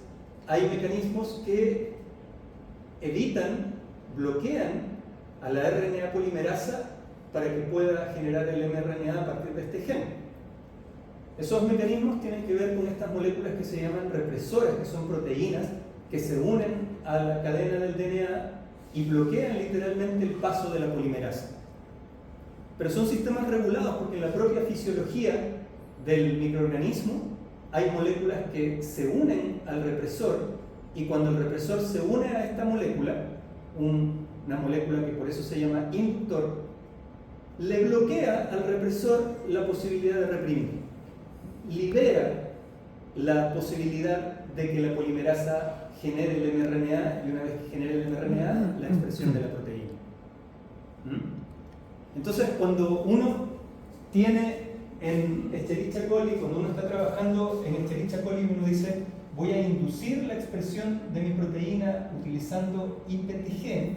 Speaker 1: hay mecanismos que evitan, bloquean a la RNA polimerasa para que pueda generar el mRNA a partir de este gen. Esos mecanismos tienen que ver con estas moléculas que se llaman represoras, que son proteínas que se unen a la cadena del DNA y bloquean literalmente el paso de la polimerasa. Pero son sistemas regulados porque en la propia fisiología del microorganismo hay moléculas que se unen al represor, y cuando el represor se une a esta molécula, una molécula que por eso se llama inductor, le bloquea al represor la posibilidad de reprimir, libera la posibilidad de que la polimerasa genere el mRNA, y una vez que genere el mRNA, la expresión de la proteína. Entonces, cuando uno tiene en Escherichia coli, cuando uno está trabajando en Escherichia coli, uno dice, voy a inducir la expresión de mi proteína utilizando IPTG.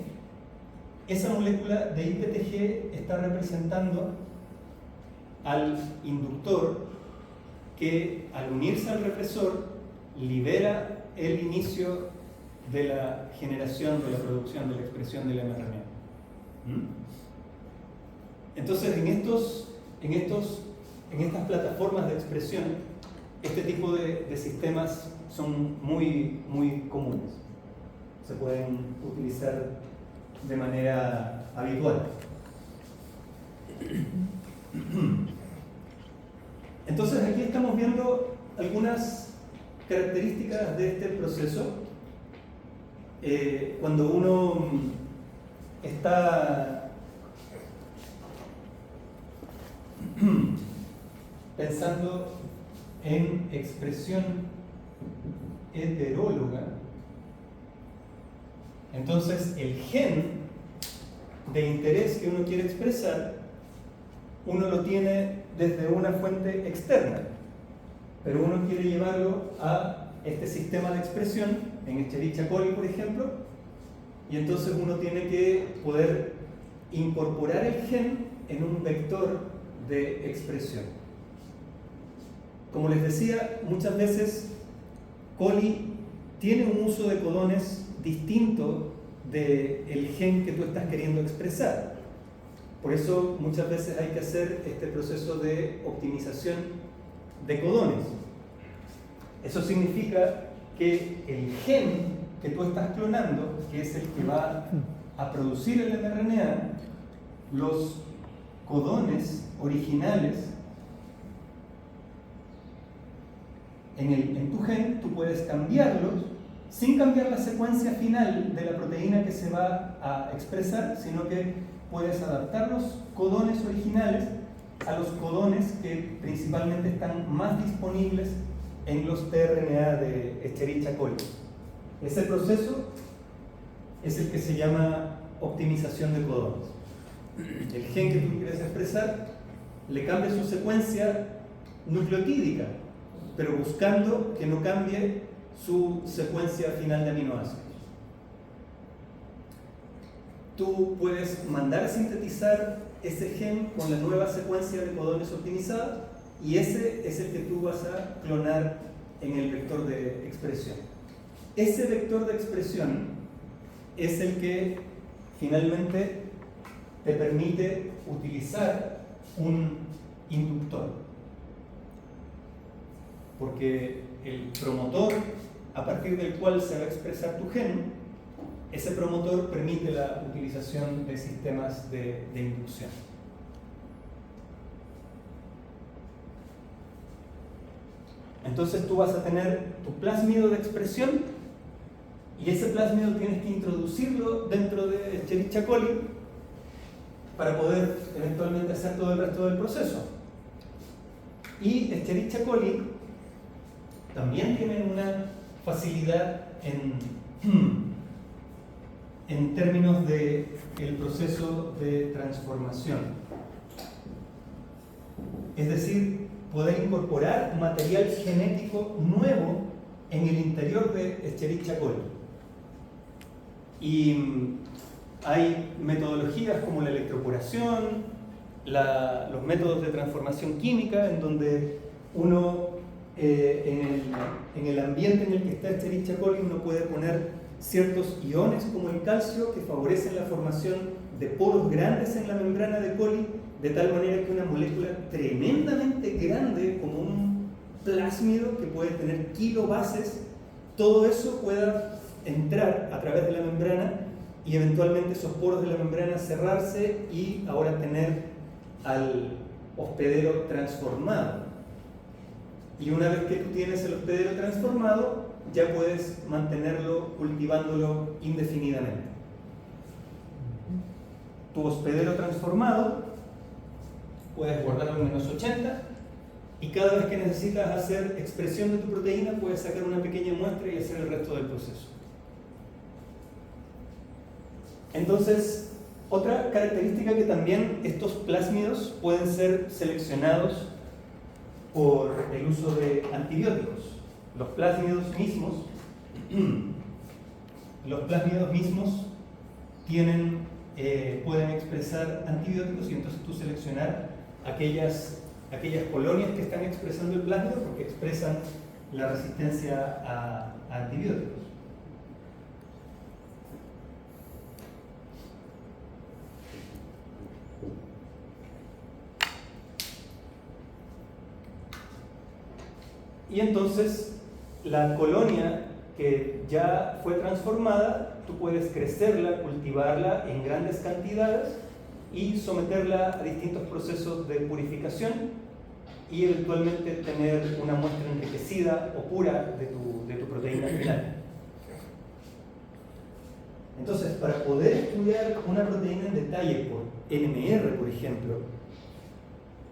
Speaker 1: Esa molécula de IPTG está representando al inductor que, al unirse al represor, libera el inicio de la generación, de la producción, de la expresión del mRNA. Entonces, en estas plataformas de expresión, este tipo de sistemas son muy, muy comunes. Se pueden utilizar de manera habitual. Entonces, aquí estamos viendo algunas características de este proceso. Cuando uno está pensando en expresión heteróloga, entonces el gen de interés que uno quiere expresar, uno lo tiene desde una fuente externa, pero uno quiere llevarlo a este sistema de expresión, en Escherichia coli, por ejemplo, y entonces uno tiene que poder incorporar el gen en un vector de expresión. Como les decía, muchas veces coli tiene un uso de codones distinto del gen que tú estás queriendo expresar. Por eso muchas veces hay que hacer este proceso de optimización de codones. Eso significa que el gen que tú estás clonando, que es el que va a producir el mRNA, los codones originales en tu gen, tú puedes cambiarlos sin cambiar la secuencia final de la proteína que se va a expresar, sino que puedes adaptar los codones originales a los codones que principalmente están más disponibles en los tRNA de Escherichia coli. Ese proceso es el que se llama optimización de codones. El gen que tú quieres expresar, le cambias su secuencia nucleotídica, pero buscando que no cambie su secuencia final de aminoácidos. Tú puedes mandar a sintetizar ese gen con la nueva secuencia de codones optimizada y ese es el que tú vas a clonar en el vector de expresión. Ese vector de expresión es el que finalmente te permite utilizar un inductor, porque el promotor a partir del cual se va a expresar tu gen, ese promotor permite la utilización de sistemas de inducción. Entonces tú vas a tener tu plásmido de expresión y ese plásmido tienes que introducirlo dentro de Escherichia coli para poder eventualmente hacer todo el resto del proceso. Y Escherichia coli también tienen una facilidad en términos del proceso de transformación. Es decir, poder incorporar material genético nuevo en el interior de Escherichia coli. Y hay metodologías como la electroporación, los métodos de transformación química, en donde uno, en el ambiente en el que está Escherichia coli, uno puede poner ciertos iones como el calcio que favorecen la formación de poros grandes en la membrana de coli, de tal manera que una molécula tremendamente grande como un plásmido que puede tener kilobases, todo eso pueda entrar a través de la membrana y eventualmente esos poros de la membrana cerrarse y ahora tener al hospedero transformado. Y una vez que tú tienes el hospedero transformado, ya puedes mantenerlo cultivándolo indefinidamente. Tu hospedero transformado puedes guardarlo en -80 y cada vez que necesitas hacer expresión de tu proteína puedes sacar una pequeña muestra y hacer el resto del proceso. Entonces, otra característica que también estos plásmidos pueden ser seleccionados por el uso de antibióticos. Los plásmidos mismos pueden expresar antibióticos y entonces tú seleccionar aquellas colonias que están expresando el plásmido porque expresan la resistencia a antibióticos. Y entonces la colonia que ya fue transformada, tú puedes crecerla, cultivarla en grandes cantidades y someterla a distintos procesos de purificación y eventualmente tener una muestra enriquecida o pura de tu proteína final. Entonces, para poder estudiar una proteína en detalle por NMR, por ejemplo,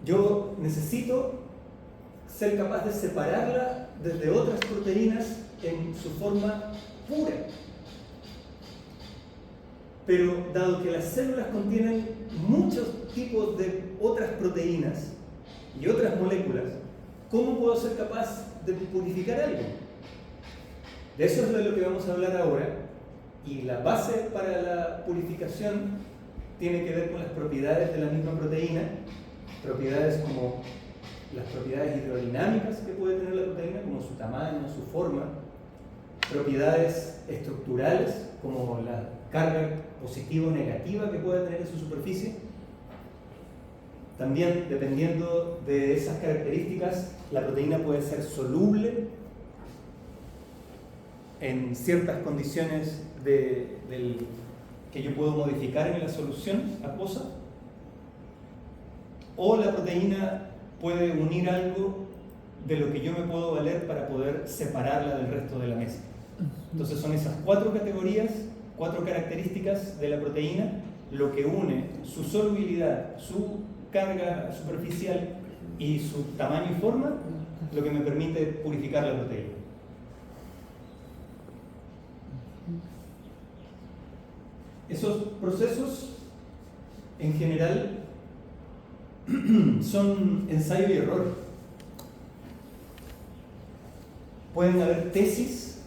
Speaker 1: yo necesito ser capaz de separarla desde otras proteínas en su forma pura. Pero dado que las células contienen muchos tipos de otras proteínas y otras moléculas, ¿cómo puedo ser capaz de purificar algo? De eso es de lo que vamos a hablar ahora, y la base para la purificación tiene que ver con las propiedades de la misma proteína, propiedades como las propiedades hidrodinámicas que puede tener la proteína, como su tamaño, su forma, propiedades estructurales, como la carga positiva o negativa que puede tener en su superficie. También, dependiendo de esas características, la proteína puede ser soluble en ciertas condiciones que yo puedo modificar en la solución acuosa, o la proteína puede unir algo de lo que yo me puedo valer para poder separarla del resto de la mezcla. Entonces son esas 4 categorías, 4 características de la proteína, lo que une su solubilidad, su carga superficial y su tamaño y forma, lo que me permite purificar la proteína. Esos procesos, en general, son ensayo y error. pueden haber tesis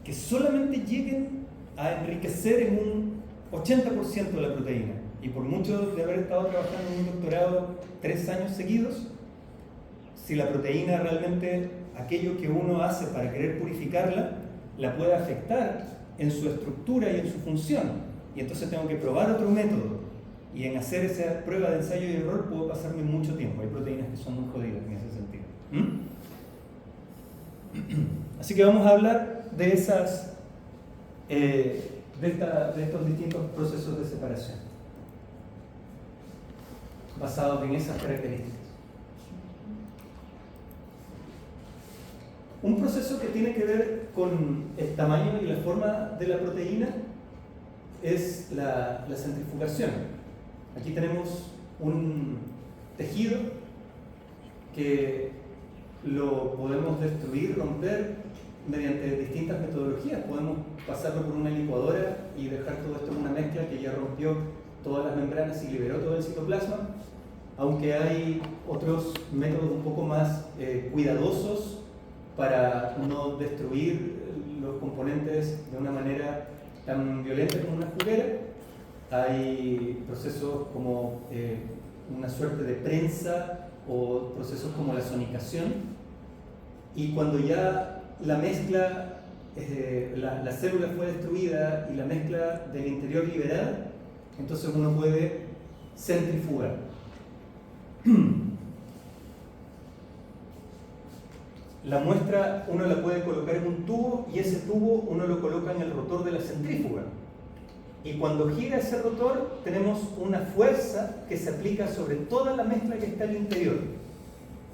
Speaker 1: que solamente lleguen a enriquecer en un 80% de la proteína. Y por mucho de haber estado trabajando en un doctorado 3 años seguidos, si la proteína realmente, aquello que uno hace para querer purificarla, la puede afectar en su estructura y en su función. Y entonces tengo que probar otro método. Y en hacer esa prueba de ensayo y error puedo pasarme mucho tiempo. Hay proteínas que son muy jodidas en ese sentido. Así que vamos a hablar de esas, de estos distintos procesos de separación, basados en esas características. Un proceso que tiene que ver con el tamaño y la forma de la proteína es la centrifugación. Aquí tenemos un tejido que lo podemos destruir, romper mediante distintas metodologías. Podemos pasarlo por una licuadora y dejar todo esto en una mezcla que ya rompió todas las membranas y liberó todo el citoplasma, aunque hay otros métodos un poco más cuidadosos para no destruir los componentes de una manera tan violenta como una juguera. Hay procesos como una suerte de prensa o procesos como la sonicación, y cuando ya la mezcla, la célula fue destruida y la mezcla del interior liberada, entonces uno puede centrifugar. La muestra uno la puede colocar en un tubo y ese tubo uno lo coloca en el rotor de la centrífuga. Y cuando gira ese rotor tenemos una fuerza que se aplica sobre toda la mezcla que está al interior.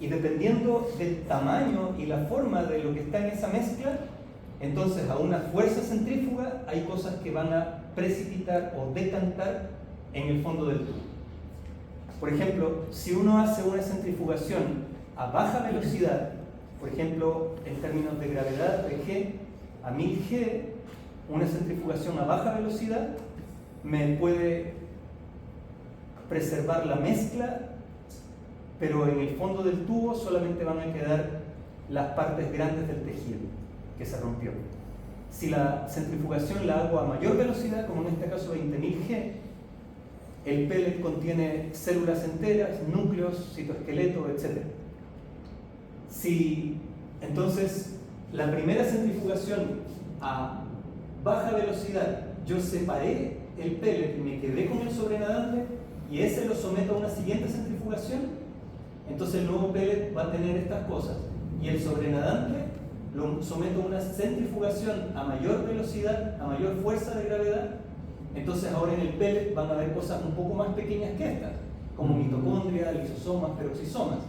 Speaker 1: Y dependiendo del tamaño y la forma de lo que está en esa mezcla, entonces a una fuerza centrífuga hay cosas que van a precipitar o decantar en el fondo del tubo. Por ejemplo, si uno hace una centrifugación a baja velocidad, por ejemplo, en términos de gravedad de G a 1000 G, una centrifugación a baja velocidad me puede preservar la mezcla, pero en el fondo del tubo solamente van a quedar las partes grandes del tejido que se rompió. Si la centrifugación la hago a mayor velocidad, como en este caso 20.000 G, el pellet contiene células enteras, núcleos, citoesqueleto, etc. Si entonces la primera centrifugación a baja velocidad yo separé el pellet y me quedé con el sobrenadante y ese lo someto a una siguiente centrifugación, entonces el nuevo pellet va a tener estas cosas, y el sobrenadante lo someto a una centrifugación a mayor velocidad, a mayor fuerza de gravedad, entonces ahora en el pellet van a haber cosas un poco más pequeñas que estas, como mitocondria, lisosomas, peroxisomas.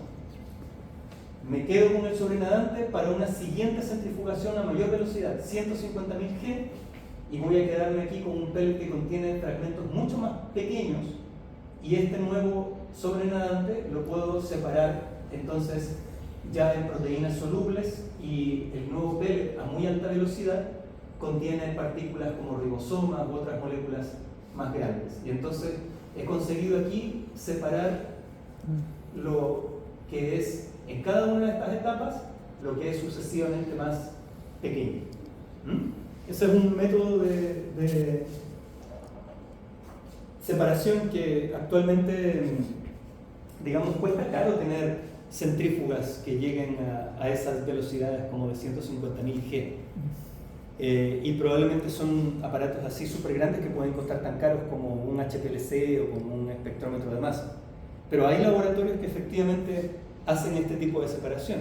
Speaker 1: Me quedo con el sobrenadante para una siguiente centrifugación a mayor velocidad, 150.000 G, y voy a quedarme aquí con un pellet que contiene fragmentos mucho más pequeños, y este nuevo sobrenadante lo puedo separar entonces ya en proteínas solubles, y el nuevo pellet a muy alta velocidad contiene partículas como ribosomas u otras moléculas más grandes. Y entonces he conseguido aquí separar lo que es en cada una de estas etapas lo que es sucesivamente más pequeño. Ese es un método de separación que actualmente, digamos, cuesta caro tener centrífugas que lleguen a esas velocidades como de 150.000 G. Y probablemente son aparatos así súper grandes que pueden costar tan caros como un HPLC o como un espectrómetro de masa. Pero hay laboratorios que efectivamente hacen este tipo de separación.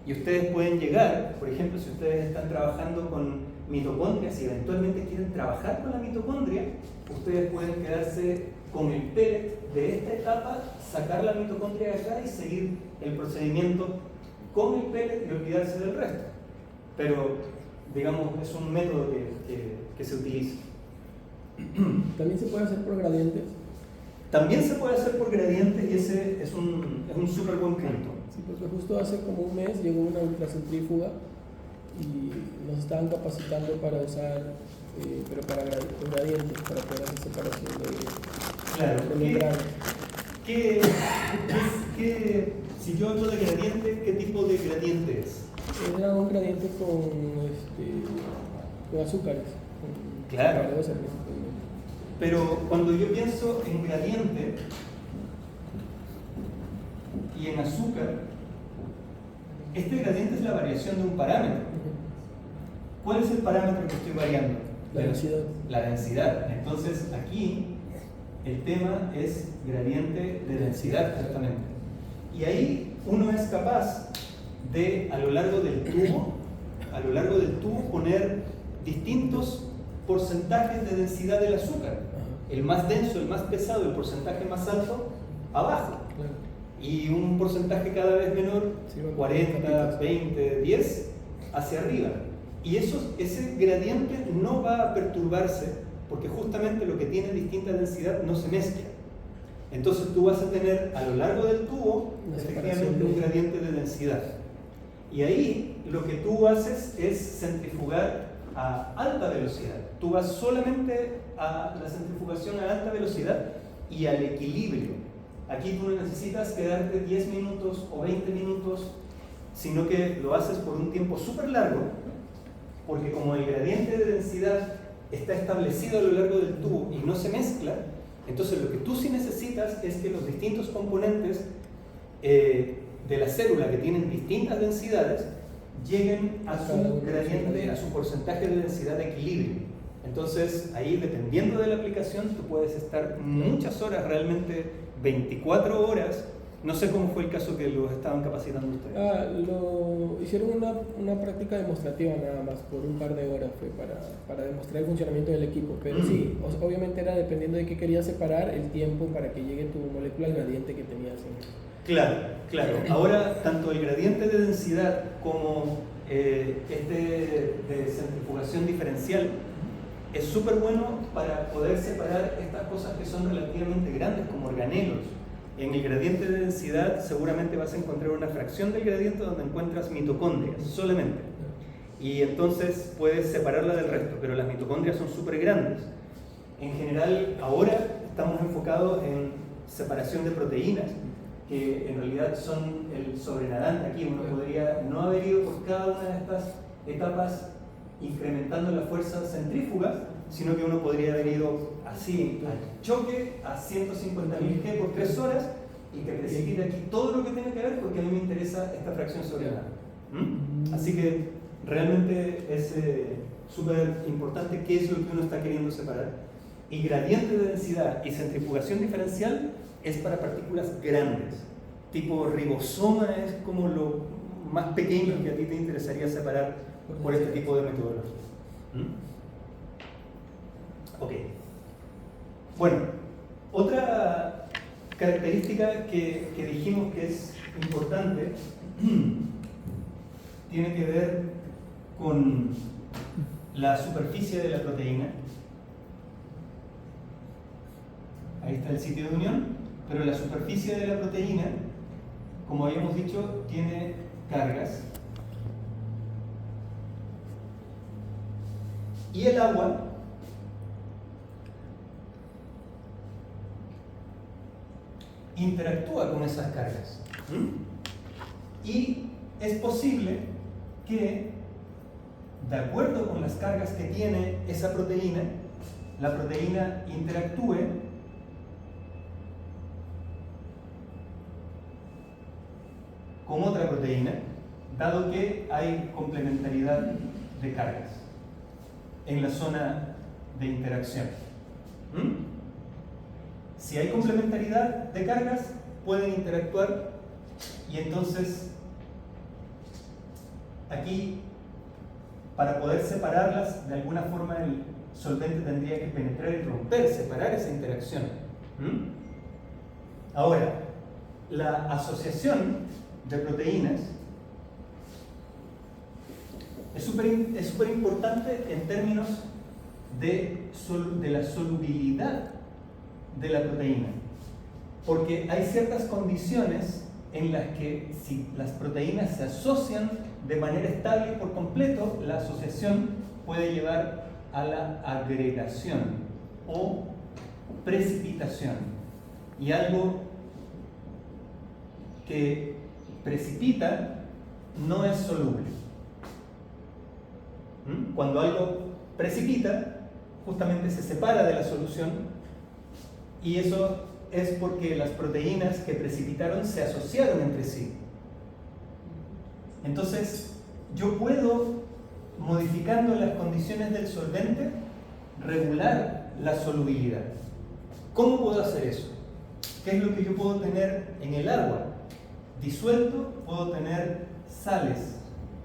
Speaker 1: Y ustedes pueden llegar, por ejemplo, si ustedes están trabajando con mitocondrias y eventualmente quieren trabajar con la mitocondria, ustedes pueden quedarse con el pellet de esta etapa, sacar la mitocondria de acá y seguir el procedimiento con el pellet y olvidarse del resto. Pero, digamos, es un método que se utiliza.
Speaker 5: ¿También se puede hacer por gradientes?
Speaker 1: También se puede hacer por gradientes, y ese es un súper buen punto.
Speaker 5: Sí, porque justo hace como un mes llegó una ultracentrífuga y nos estaban capacitando para usar, pero para gradientes, para poder hacer separación de membranas.
Speaker 1: Si yo hablo de gradiente, ¿qué tipo de gradiente es?
Speaker 5: Era un gradiente con azúcares.
Speaker 1: Claro.
Speaker 5: Azúcares,
Speaker 1: Pero cuando yo pienso en gradiente y en azúcar, este gradiente es la variación de un parámetro. ¿Cuál es el parámetro que estoy variando?
Speaker 5: La densidad.
Speaker 1: La densidad. Entonces aquí el tema es gradiente de densidad, justamente. Y ahí uno es capaz de, a lo largo del tubo, poner distintos porcentajes de densidad del azúcar. El más denso, el más pesado, el porcentaje más alto, abajo.
Speaker 5: Claro.
Speaker 1: Y un porcentaje cada vez menor,
Speaker 5: Sí, bueno,
Speaker 1: 40, 20, 10, hacia arriba. Y ese gradiente no va a perturbarse porque justamente lo que tiene distinta densidad no se mezcla. Entonces tú vas a tener a lo largo del tubo efectivamente un gradiente de densidad. Y ahí lo que tú haces es centrifugar a alta velocidad. Tú vas solamente a la centrifugación a alta velocidad y al equilibrio. Aquí tú no necesitas quedarte 10 minutos o 20 minutos, sino que lo haces por un tiempo súper largo, porque como el gradiente de densidad está establecido a lo largo del tubo y no se mezcla, entonces lo que tú sí necesitas es que los distintos componentes de la célula que tienen distintas densidades lleguen a su gradiente, a su porcentaje de densidad de equilibrio. Entonces ahí, dependiendo de la aplicación, tú puedes estar muchas horas, realmente 24 horas. No sé cómo fue el caso que los estaban capacitando ustedes.
Speaker 5: Lo hicieron una práctica demostrativa nada más, por un par de horas fue para demostrar el funcionamiento del equipo, pero sí, obviamente era dependiendo de qué querías separar el tiempo para que llegue tu molécula al gradiente que tenías.
Speaker 1: Claro. Ahora, tanto el gradiente de densidad como de centrifugación diferencial es súper bueno para poder separar estas cosas que son relativamente grandes, como organelos. En el gradiente de densidad seguramente vas a encontrar una fracción del gradiente donde encuentras mitocondrias solamente. Y entonces puedes separarla del resto, pero las mitocondrias son súper grandes. En general, ahora estamos enfocados en separación de proteínas, que en realidad son el sobrenadante. Aquí uno podría no haber ido por cada una de estas etapas incrementando la fuerza centrífuga, sino que uno podría haber ido así al choque a 150.000 G por 3 horas y que precipite aquí todo lo que tiene que ver, porque a mí me interesa esta fracción sobrenadante. Así que realmente es súper importante qué es lo que uno está queriendo separar. Y gradiente de densidad y centrifugación diferencial es para partículas grandes, tipo ribosoma es como lo más pequeño que a ti te interesaría separar por este tipo de metodología. Ok. Bueno, otra característica que dijimos que es importante tiene que ver con la superficie de la proteína. Ahí está el sitio de unión, pero la superficie de la proteína, como habíamos dicho, tiene cargas. Y el agua interactúa con esas cargas. Y es posible que, de acuerdo con las cargas que tiene esa proteína, la proteína interactúe con otra proteína, dado que hay complementariedad de cargas en la zona de interacción. Si hay complementariedad de cargas, pueden interactuar y entonces aquí, para poder separarlas, de alguna forma el solvente tendría que penetrar y romper, separar esa interacción. Ahora, la asociación de proteínas es súper importante en términos de la solubilidad de la proteína, porque hay ciertas condiciones en las que si las proteínas se asocian de manera estable y por completo, la asociación puede llevar a la agregación o precipitación. Y algo que precipita no es soluble. Cuando algo precipita, justamente se separa de la solución, y eso es porque las proteínas que precipitaron se asociaron entre sí. Entonces, yo puedo, modificando las condiciones del solvente, regular la solubilidad. ¿Cómo puedo hacer eso? ¿Qué es lo que yo puedo tener en el agua? Disuelto, puedo tener sales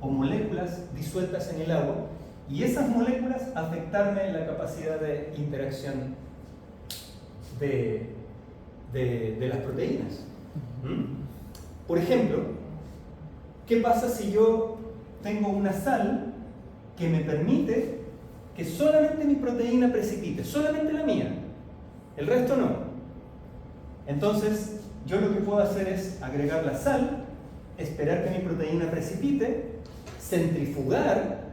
Speaker 1: o moléculas disueltas en el agua, y esas moléculas afectarme la capacidad de interacción de las proteínas. Por ejemplo, ¿qué pasa si yo tengo una sal que me permite que solamente mi proteína precipite, solamente la mía, el resto no? Entonces, yo lo que puedo hacer es agregar la sal, esperar que mi proteína precipite, centrifugar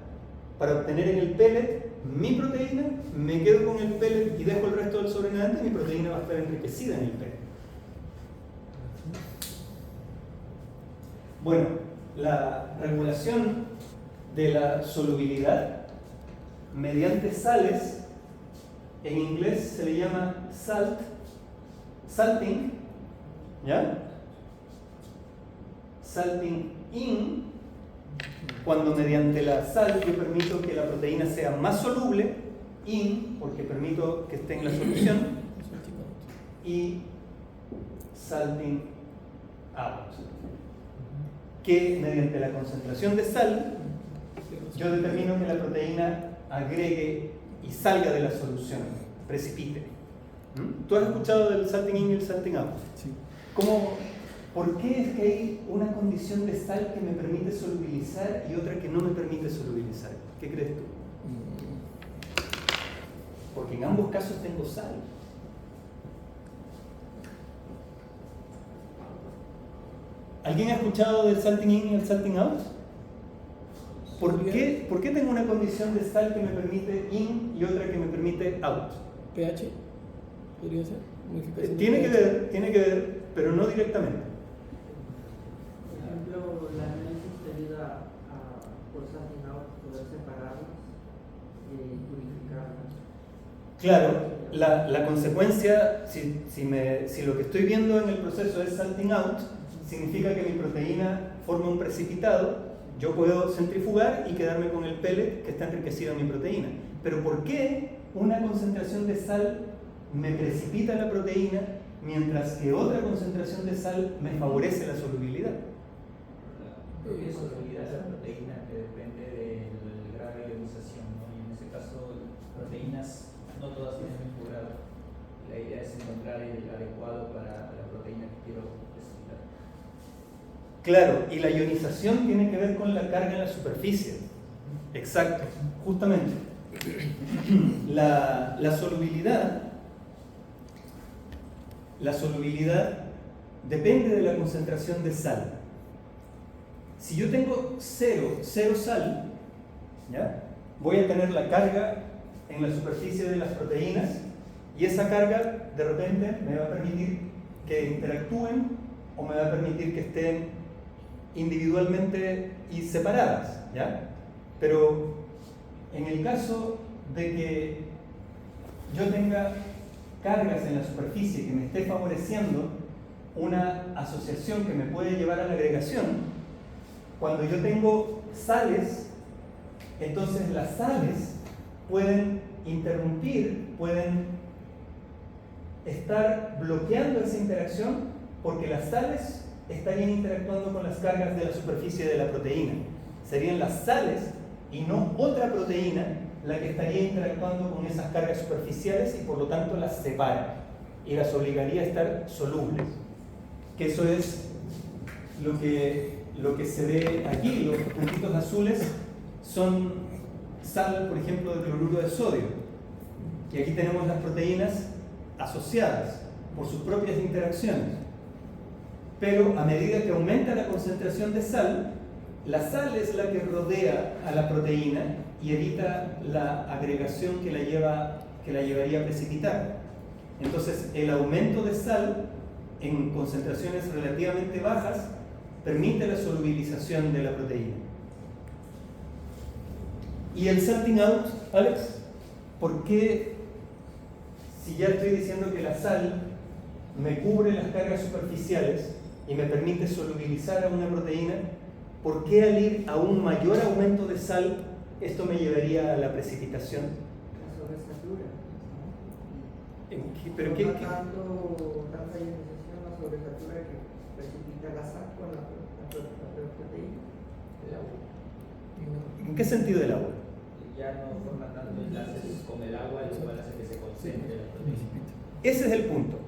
Speaker 1: para obtener en el pellet mi proteína, me quedo con el pellet y dejo el resto del sobrenadante, y mi proteína va a estar enriquecida en el pellet. Bueno, la regulación de la solubilidad mediante sales, en inglés se le llama salting, ¿ya? Salting in, cuando mediante la sal yo permito que la proteína sea más soluble, in, porque permito que esté en la solución, y salting out, que mediante la concentración de sal yo determino que la proteína agregue y salga de la solución, precipite. ¿Tú has escuchado del salting in y el salting out?
Speaker 3: Sí.
Speaker 1: ¿Por qué es que hay una condición de sal que me permite solubilizar y otra que no me permite solubilizar? ¿Qué crees tú? Porque en ambos casos tengo sal. ¿Alguien ha escuchado del salting in y el salting out? ¿Por qué tengo una condición de sal que me permite in y otra que me permite out?
Speaker 5: pH, podría ser.
Speaker 1: Tiene que ver, pero no directamente.
Speaker 2: Por ejemplo, la análisis te ayuda a, por salting out, poder separarlas y purificarlas.
Speaker 1: Claro, la consecuencia, si lo que estoy viendo en el proceso es salting out, significa que mi proteína forma un precipitado. Yo puedo centrifugar y quedarme con el pellet que está enriquecido en mi proteína. Pero ¿por qué una concentración de sal me precipita la proteína mientras que otra concentración de sal me favorece la solubilidad?
Speaker 6: La propia solubilidad de la proteína que depende del grado de ionización, ¿no? Y en este caso, proteínas no todas tienen el mismo grado. La idea es encontrar el adecuado para la proteína que quiero precipitar.
Speaker 1: Claro, y la ionización tiene que ver con la carga en la superficie. Exacto, justamente. La solubilidad depende de la concentración de sal. Si yo tengo cero sal, ¿ya? Voy a tener la carga en la superficie de las proteínas, y esa carga de repente me va a permitir que interactúen o me va a permitir que estén individualmente y separadas, ¿ya? Pero en el caso de que yo tenga cargas en la superficie que me esté favoreciendo una asociación que me puede llevar a la agregación, cuando yo tengo sales, entonces las sales pueden interrumpir, pueden estar bloqueando esa interacción, porque las sales estarían interactuando con las cargas de la superficie de la proteína. Serían las sales y no otra proteína la que estaría interactuando con esas cargas superficiales, y por lo tanto las separa y las obligaría a estar solubles. Que eso es lo que se ve aquí. Los puntitos azules son sal, por ejemplo, de cloruro de sodio, y aquí tenemos las proteínas asociadas por sus propias interacciones. Pero a medida que aumenta la concentración de sal, la sal es la que rodea a la proteína y evita la agregación que la llevaría a precipitar. Entonces, el aumento de sal en concentraciones relativamente bajas permite la solubilización de la proteína. ¿Y el salting out, Alex? ¿Por qué, si ya estoy diciendo que la sal me cubre las cargas superficiales y me permite solubilizar a una proteína, por qué al ir a un mayor aumento de sal esto me llevaría a la precipitación?
Speaker 2: La sobresatura.
Speaker 1: ¿Pero qué?
Speaker 2: Tanta ionización, la sobresatura que precipita la sal con la proteína.
Speaker 6: El agua.
Speaker 1: ¿En qué sentido del agua?
Speaker 6: Ya no forma tanto enlaces con el agua, lo cual hace que se concentre la proteína.
Speaker 1: Ese es el punto.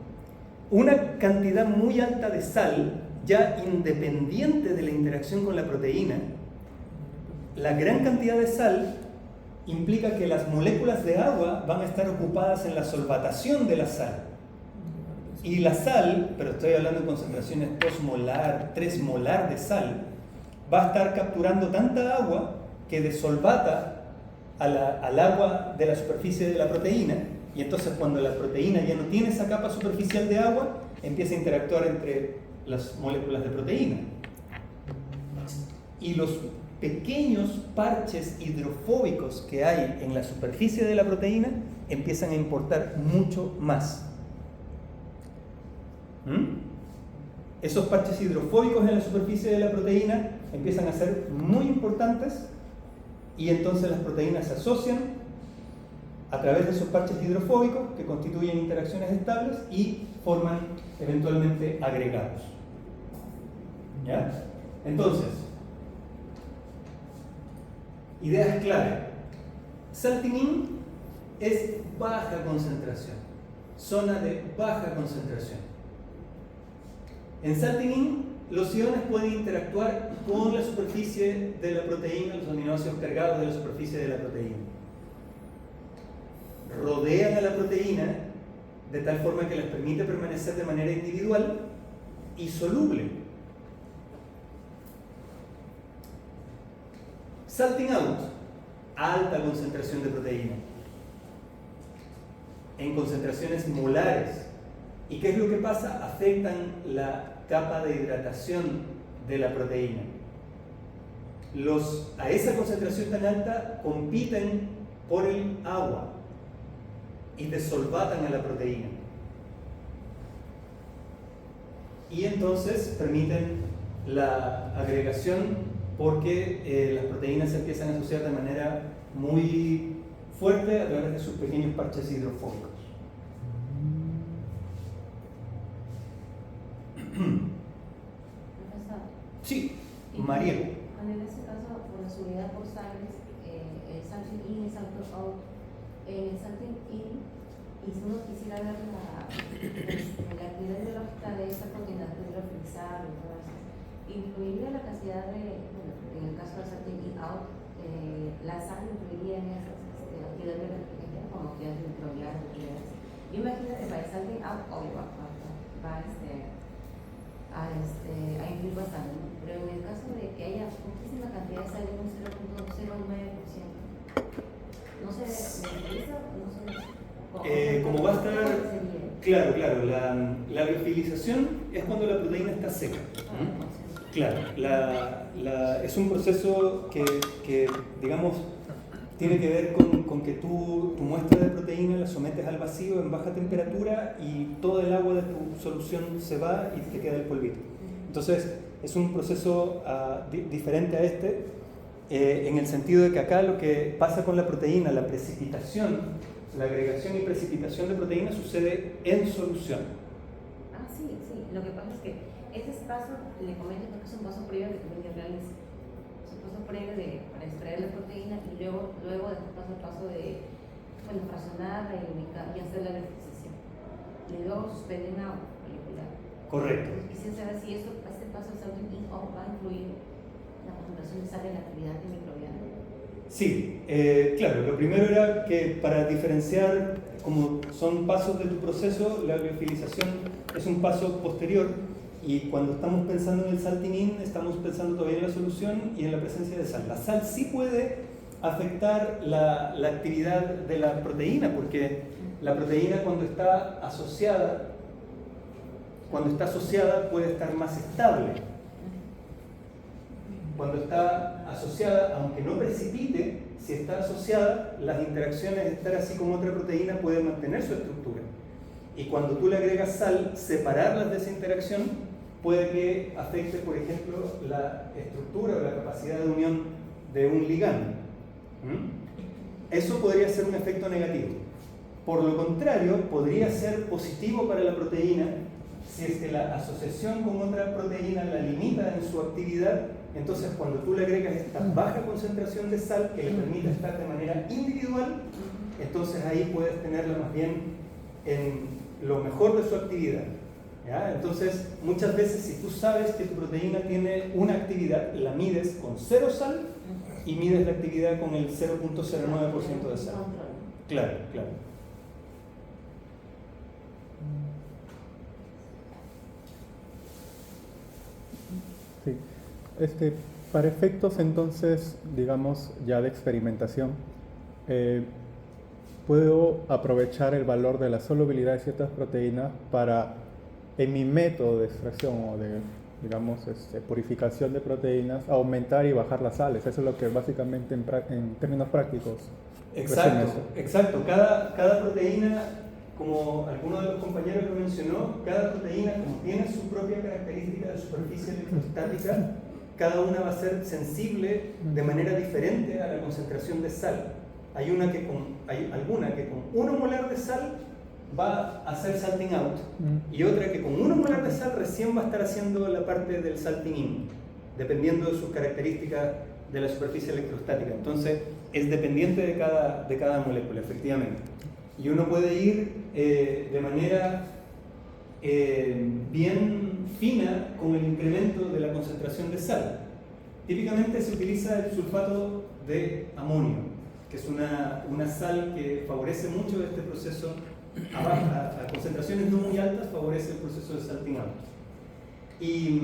Speaker 1: Una cantidad muy alta de sal, ya independiente de la interacción con la proteína, la gran cantidad de sal implica que las moléculas de agua van a estar ocupadas en la solvatación de la sal. Y la sal, pero estoy hablando de concentraciones 2 molar, 3 molar de sal, va a estar capturando tanta agua que desolvata al agua de la superficie de la proteína, y entonces cuando la proteína ya no tiene esa capa superficial de agua, empieza a interactuar entre las moléculas de proteína. Y los pequeños parches hidrofóbicos que hay en la superficie de la proteína empiezan a importar mucho más. Esos parches hidrofóbicos en la superficie de la proteína empiezan a ser muy importantes, y entonces las proteínas se asocian a través de esos parches hidrofóbicos que constituyen interacciones estables y forman eventualmente agregados. ¿Ya? Entonces, ideas clave. Salting in es baja concentración, zona de baja concentración. En salting in, los iones pueden interactuar con la superficie de la proteína, los aminoácidos cargados de la superficie de la proteína. Rodean a la proteína de tal forma que les permite permanecer de manera individual y soluble. Salting out, alta concentración de proteína, en concentraciones molares. ¿Y qué es lo que pasa? Afectan la capa de hidratación de la proteína. A esa concentración tan alta compiten por el agua y desolvatan a la proteína. Y entonces permiten la agregación, porque las proteínas se empiezan a asociar de manera muy fuerte a través de sus pequeños parches hidrofóbicos.
Speaker 7: Profesor.
Speaker 1: Sí, María.
Speaker 7: En este caso, por la subida por sales, el salting in y salting out. En el salting in, y si uno quisiera ver la actividad biológica de esta proteína hidrofilizada y todo eso, ¿incluiría la cantidad de, bueno, en el caso del salting in out, la sal incluiría en esas actividades biológicas como actividades microbianas? Yo imagino que para el salting out, obvio, va a incluir bastante, ¿no? Pero en el caso de que haya muchísima cantidad de sal en un 0.09%, ¿no se utiliza?
Speaker 1: Como va a estar, claro, la liofilización es cuando la proteína está seca. Claro, es un proceso que digamos, tiene que ver con que tu muestra de proteína la sometes al vacío en baja temperatura y todo el agua de tu solución se va y te queda el polvito. Entonces, es un proceso diferente a este, en el sentido de que acá lo que pasa con la proteína, la precipitación, la agregación y precipitación de proteína sucede en solución.
Speaker 7: Sí. Lo que pasa es que este paso, le comento que es un paso previo de que realiza. Previo para extraer la proteína y luego después pasa el paso de fraccionarla y hacer la liofilización. Y luego suspenden agua molecular.
Speaker 1: Correcto.
Speaker 7: Quisiera saber si este paso de salting in va a incluir la concentración de sal en la actividad microbiana.
Speaker 1: Sí, claro, lo primero era que para diferenciar, como son pasos de tu proceso, la liofilización es un paso posterior. Y cuando estamos pensando en el salting in, estamos pensando todavía en la solución y en la presencia de sal. La sal sí puede afectar la actividad de la proteína, porque la proteína cuando está asociada puede estar más estable. Cuando está asociada, aunque no precipite, si está asociada, las interacciones de estar así con otra proteína pueden mantener su estructura. Y cuando tú le agregas sal, separarlas de esa interacción puede que afecte, por ejemplo, la estructura o la capacidad de unión de un ligando. Eso podría ser un efecto negativo. Por lo contrario, podría ser positivo para la proteína si es que la asociación con otra proteína la limita en su actividad. Entonces, cuando tú le agregas esta baja concentración de sal que le permite estar de manera individual, entonces ahí puedes tenerla más bien en lo mejor de su actividad. ¿Ya? Entonces, muchas veces si tú sabes que tu proteína tiene una actividad, la mides con 0 sal y mides la actividad con el 0.09% de sal. Claro, claro.
Speaker 3: Sí. Para efectos entonces, digamos, ya de experimentación, puedo aprovechar el valor de la solubilidad de ciertas proteínas para, en mi método de extracción o de, digamos, purificación de proteínas, aumentar y bajar las sales. Eso es lo que básicamente en términos prácticos.
Speaker 1: Exacto. Cada proteína, como alguno de los compañeros lo mencionó, cada proteína, como tiene su propia característica de superficie electrostática, cada una va a ser sensible de manera diferente a la concentración de sal. Hay alguna que con 1 molar de sal va a hacer salting out y otra que con 1 molar de sal recién va a estar haciendo la parte del salting in, dependiendo de sus características de la superficie electrostática. Entonces, es dependiente de cada molécula, efectivamente. Y uno puede ir de manera bien fina con el incremento de la concentración de sal. Típicamente se utiliza el sulfato de amonio, que es una sal que favorece mucho este proceso a concentraciones no muy altas, favorece el proceso de salting out. Y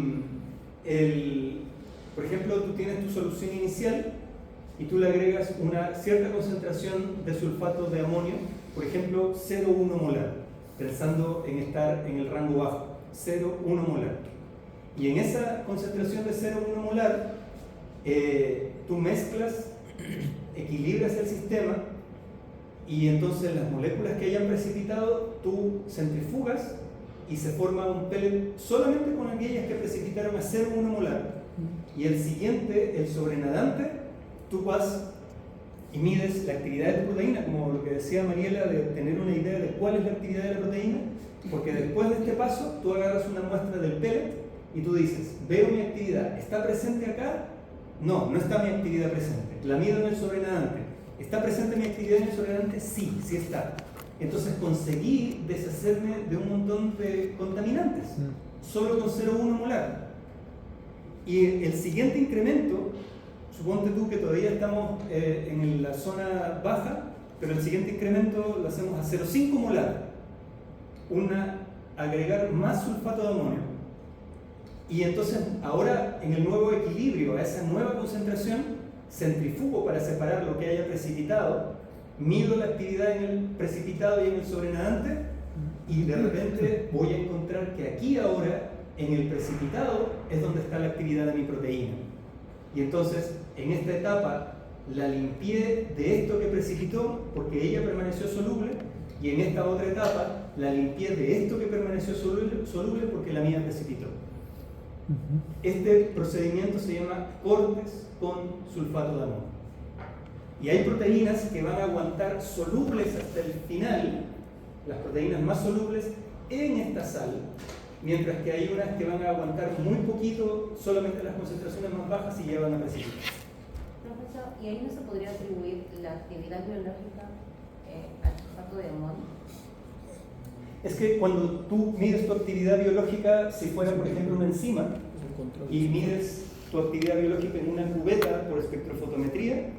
Speaker 1: por ejemplo, tú tienes tu solución inicial y tú le agregas una cierta concentración de sulfato de amonio, por ejemplo 0,1 molar, pensando en estar en el rango bajo, 0,1 molar. Y en esa concentración de 0,1 molar, tú mezclas, equilibras el sistema y entonces las moléculas que hayan precipitado, tú centrifugas y se forma un pellet solamente con aquellas que precipitaron a 0,1 molar. Y el siguiente, el sobrenadante, tú vas y mides la actividad de tu proteína, como lo que decía Mariela, de tener una idea de cuál es la actividad de la proteína, porque después de este paso tú agarras una muestra del pellet y tú dices, veo mi actividad, ¿está presente acá? No, no está mi actividad presente. La mido en el sobrenadante. ¿Está presente mi actividad en el sobrenadante? Sí, sí está. Entonces conseguí deshacerme de un montón de contaminantes, solo con 0,1 molar. Y el siguiente incremento, suponte tú que todavía estamos en la zona baja, pero el siguiente incremento lo hacemos a 0,5 molar. Agregar más sulfato de amonio. Y entonces ahora en el nuevo equilibrio, a esa nueva concentración, centrifugo para separar lo que haya precipitado, mido la actividad en el precipitado y en el sobrenadante y de repente voy a encontrar que aquí ahora en el precipitado es donde está la actividad de mi proteína. Y entonces en esta etapa la limpié de esto que precipitó porque ella permaneció soluble y en esta otra etapa la limpié de esto que permaneció soluble porque la mía precipitó. Este procedimiento se llama cortes con sulfato de amonio. Y hay proteínas que van a aguantar solubles hasta el final, las proteínas más solubles, en esta sal, mientras que hay unas que van a aguantar muy poquito, solamente las concentraciones más bajas y ya van a precipitar.
Speaker 7: Profesor, ¿y ahí no se podría atribuir la actividad biológica al sulfato de amonio?
Speaker 1: Es que cuando tú mides tu actividad biológica, si fuera por ejemplo una enzima, y mides tu actividad biológica en una cubeta por espectrofotometría,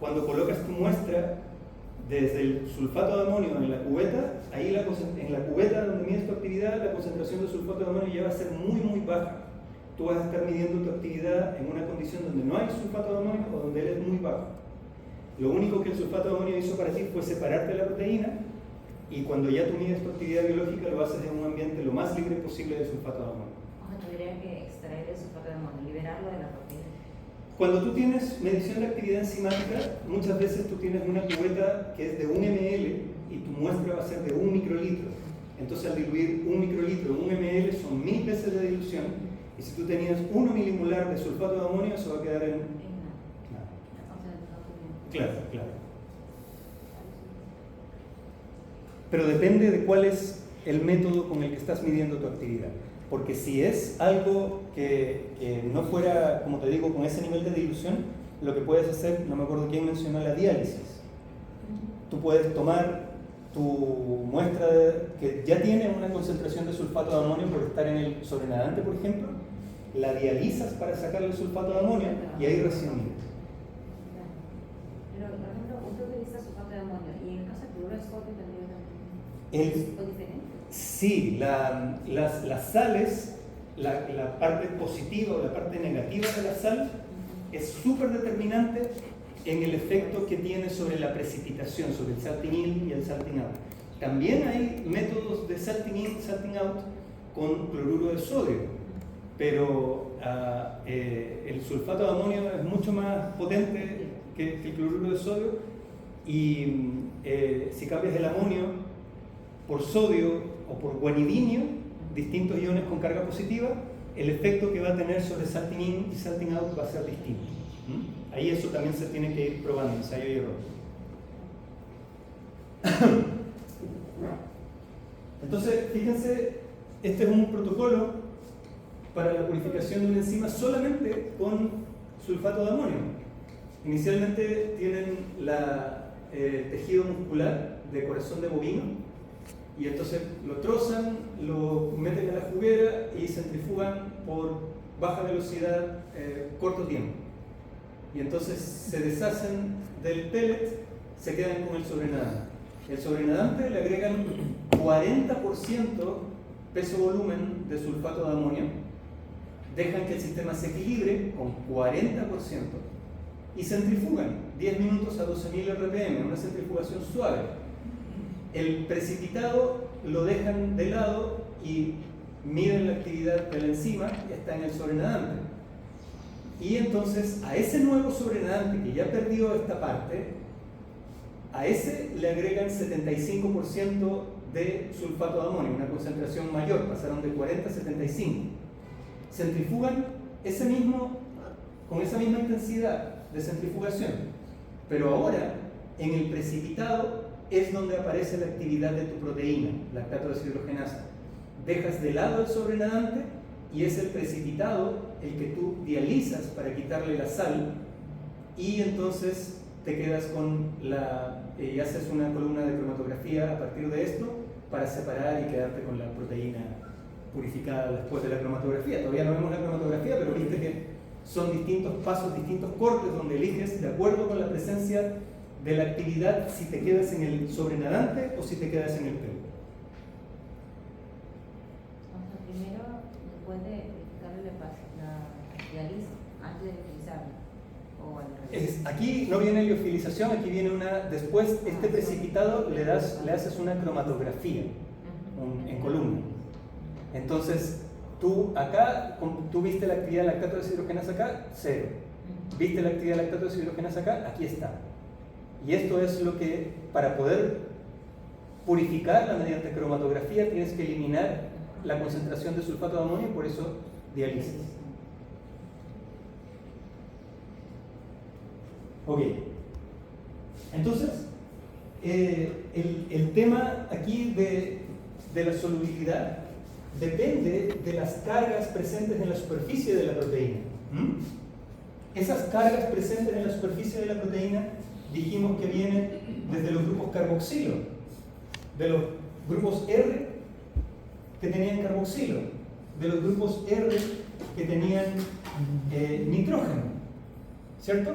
Speaker 1: cuando colocas tu muestra desde el sulfato de amonio en la cubeta, ahí en la cubeta donde mides tu actividad, la concentración de sulfato de amonio ya va a ser muy muy baja. Tú vas a estar midiendo tu actividad en una condición donde no hay sulfato de amonio o donde él es muy bajo. Lo único que el sulfato de amonio hizo para ti fue separarte de la proteína, y cuando ya tú mides tu actividad biológica lo haces en un ambiente lo más libre posible de sulfato de amonio.
Speaker 7: O sea, tendría que extraer el sulfato de amonio, liberarlo de la proteína.
Speaker 1: Cuando tú tienes medición de actividad enzimática, muchas veces tú tienes una cubeta que es de 1 ml y tu muestra va a ser de 1 microlitro. Entonces al diluir 1 microlitro en 1 ml son 1000 veces de dilución, y si tú tenías 1 milimolar de sulfato de amonio, eso va a quedar en nada. Claro, claro. Pero depende de cuál es el método con el que estás midiendo tu actividad. Porque si es algo que no fuera, como te digo, con ese nivel de dilución, lo que puedes hacer, no me acuerdo quién mencionó la diálisis. Tú puedes tomar tu muestra que ya tiene una concentración de sulfato de amonio por estar en el sobrenadante, por ejemplo, la dializas para sacarle el sulfato de amonio y ahí recién mides.
Speaker 7: Pero, por ejemplo, usted utiliza sulfato de amonio y en el caso de cloruro de sodio también
Speaker 1: El-
Speaker 7: es diferente.
Speaker 1: Sí, las sales, la parte positiva o la parte negativa de la sal es súper determinante en el efecto que tiene sobre la precipitación, sobre el salting in y el salting out. También hay métodos de salting in, salting out con cloruro de sodio, pero el sulfato de amonio es mucho más potente que el cloruro de sodio, y si cambias el amonio por sodio o por guanidinio, distintos iones con carga positiva, el efecto que va a tener sobre salting in y salting out va a ser distinto. Ahí eso también se tiene que ir probando, ensayo y error. Entonces, fíjense, este es un protocolo para la purificación de una enzima solamente con sulfato de amonio. Inicialmente tienen el tejido muscular de corazón de bovino, y entonces lo trozan, lo meten en la juguera y centrifugan por baja velocidad, corto tiempo. Y entonces se deshacen del pellet, se quedan con el sobrenadante. El sobrenadante le agregan 40% peso-volumen de sulfato de amonio, dejan que el sistema se equilibre con 40% y centrifugan 10 minutos a 12.000 RPM, una centrifugación suave. El precipitado lo dejan de lado y miden la actividad de la enzima, y está en el sobrenadante. Y entonces a ese nuevo sobrenadante que ya perdió esta parte, a ese le agregan 75% de sulfato de amonio, una concentración mayor, pasaron de 40 a 75. Centrifugan con esa misma intensidad de centrifugación, pero ahora en el precipitado es donde aparece la actividad de tu proteína, lactato deshidrogenasa. Dejas de lado el sobrenadante y es el precipitado el que tú dializas para quitarle la sal, y entonces te quedas con y haces una columna de cromatografía a partir de esto para separar y quedarte con la proteína purificada después de la cromatografía. Todavía no vemos la cromatografía, pero viste que son distintos pasos, distintos cortes donde eliges de acuerdo con la presencia de la actividad si te quedas en el sobrenadante o si te quedas en el pelo.
Speaker 7: Primero, después de darle la diálisis, antes de utilizarlo. O al revés.
Speaker 1: Aquí no viene liofilización, aquí viene después este precipitado le haces una cromatografía en columna. Entonces, tú viste la actividad de lactato deshidrogenasa acá, 0. Viste la actividad de lactato deshidrogenasa acá, aquí está. Y esto es lo que, para poder purificarla mediante cromatografía, tienes que eliminar la concentración de sulfato de amonio, por eso diálisis. Ok. Entonces, el tema aquí de la solubilidad depende de las cargas presentes en la superficie de la proteína. Esas cargas presentes en la superficie de la proteína dijimos que vienen desde los grupos carboxilo, de los grupos R que tenían carboxilo, de los grupos R que tenían nitrógeno, ¿cierto?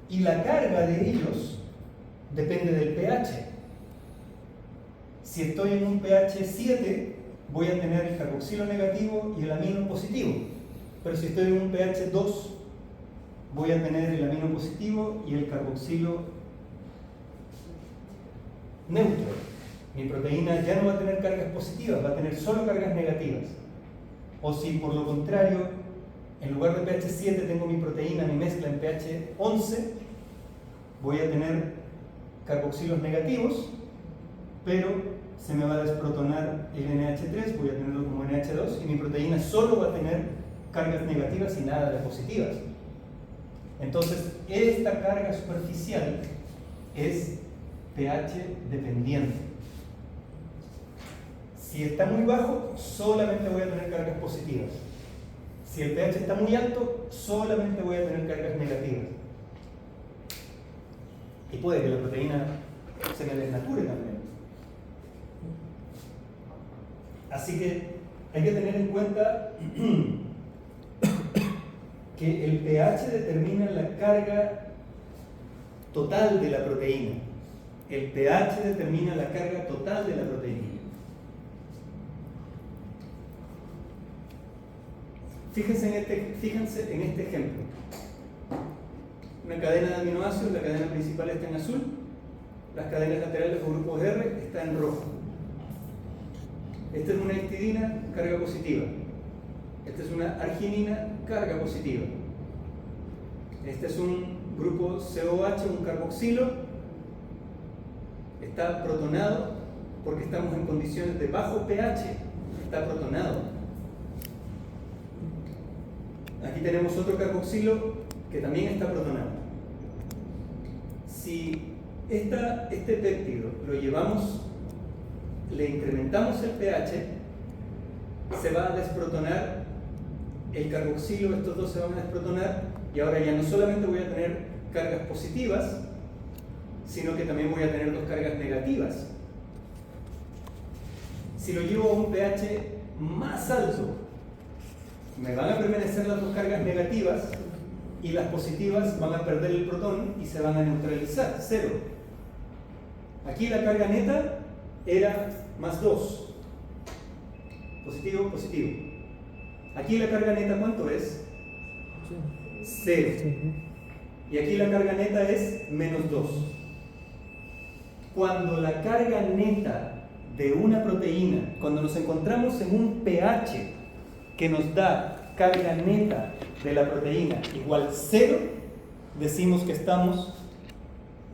Speaker 1: Y la carga de ellos depende del pH. Si estoy en un pH 7, voy a tener el carboxilo negativo y el amino positivo. Pero si estoy en un pH 2, voy a tener el amino positivo y el carboxilo neutro. Mi proteína ya no va a tener cargas positivas, va a tener solo cargas negativas. O si por lo contrario en lugar de pH 7 tengo mi proteína, mi mezcla en pH 11, voy a tener carboxilos negativos, pero se me va a desprotonar el NH3, voy a tenerlo como NH2 y mi proteína solo va a tener cargas negativas y nada de positivas. Entonces, esta carga superficial es pH dependiente. Si está muy bajo, solamente voy a tener cargas positivas. Si el pH está muy alto, solamente voy a tener cargas negativas. Y puede que la proteína se me desnature también. Así que hay que tener en cuenta que el pH determina la carga total de la proteína. El pH determina la carga total de la proteína. Fíjense en este ejemplo. Una cadena de aminoácidos, la cadena principal está en azul, las cadenas laterales o grupos R están en rojo. Esta es una histidina, carga positiva. Esta es una arginina, carga positiva. Este es un grupo COH, un carboxilo. Está protonado porque estamos en condiciones de bajo pH. Está protonado. Aquí tenemos otro carboxilo que también está protonado. Si este péptido lo llevamos, le incrementamos el pH, se va a desprotonar el carboxilo, estos dos se van a desprotonar y ahora ya no solamente voy a tener cargas positivas, sino que también voy a tener dos cargas negativas. Si lo llevo a un pH más alto, me van a permanecer las dos cargas negativas y las positivas van a perder el protón y se van a neutralizar, cero. Aquí la carga neta era más 2. Positivo, positivo. Aquí la carga neta, ¿cuánto es? 0. Y aquí la carga neta es menos 2. Cuando la carga neta de una proteína, cuando nos encontramos en un pH que nos da carga neta de la proteína igual 0, decimos que estamos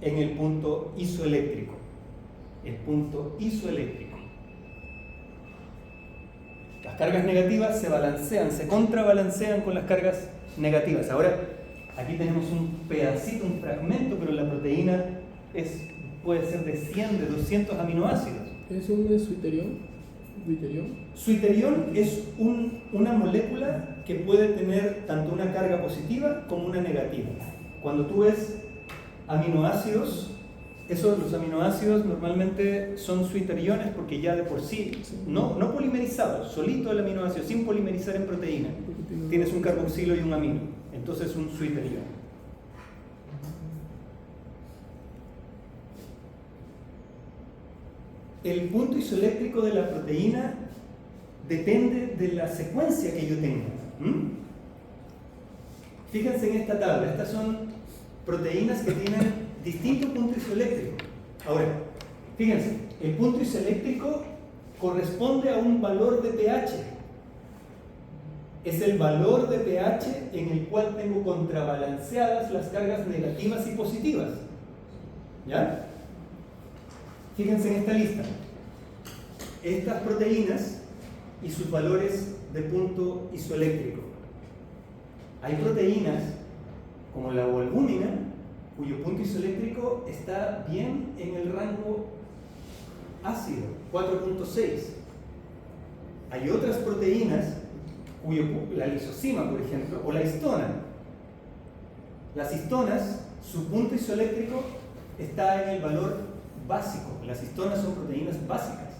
Speaker 1: en el punto isoeléctrico. El punto isoeléctrico. Las cargas negativas se balancean, se contrabalancean con las cargas negativas. Ahora, aquí tenemos un pedacito, un fragmento, pero la proteína puede ser de 100, de 200 aminoácidos.
Speaker 5: ¿Es un suiterión?
Speaker 1: Suiterión es una molécula que puede tener tanto una carga positiva como una negativa. Cuando tú ves aminoácidos, los aminoácidos normalmente son suiteriones porque ya de por sí, no polimerizados, solito el aminoácido, sin polimerizar en proteína, tienes un carboxilo y un amino, entonces un suiterión. El punto isoeléctrico de la proteína depende de la secuencia que yo tenga. Fíjense en esta tabla, estas son proteínas que tienen distinto punto isoeléctrico. Ahora, fíjense, el punto isoeléctrico corresponde a un valor de pH. Es el valor de pH en el cual tengo contrabalanceadas las cargas negativas y positivas. ¿Ya? Fíjense en esta lista. Estas proteínas y sus valores de punto isoeléctrico. Hay proteínas como la albúmina, cuyo punto isoeléctrico está bien en el rango ácido, 4.6. Hay otras proteínas, la lisosima, por ejemplo, o la histona. Las histonas, su punto isoeléctrico está en el valor básico. Las histonas son proteínas básicas.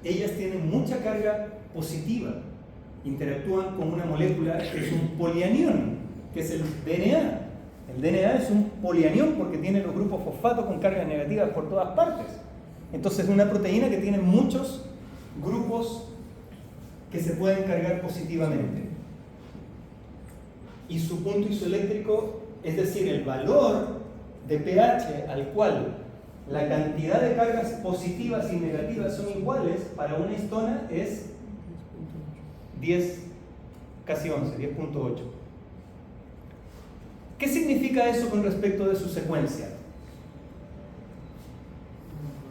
Speaker 1: Ellas tienen mucha carga positiva. Interactúan con una molécula que es un polianión, que es el DNA. El DNA es un polianión porque tiene los grupos fosfato con cargas negativas por todas partes. Entonces es una proteína que tiene muchos grupos que se pueden cargar positivamente. Y su punto isoeléctrico, es decir, el valor de pH al cual la cantidad de cargas positivas y negativas son iguales para una histona es 10 casi 11, 10.8. ¿Qué significa eso con respecto de su secuencia?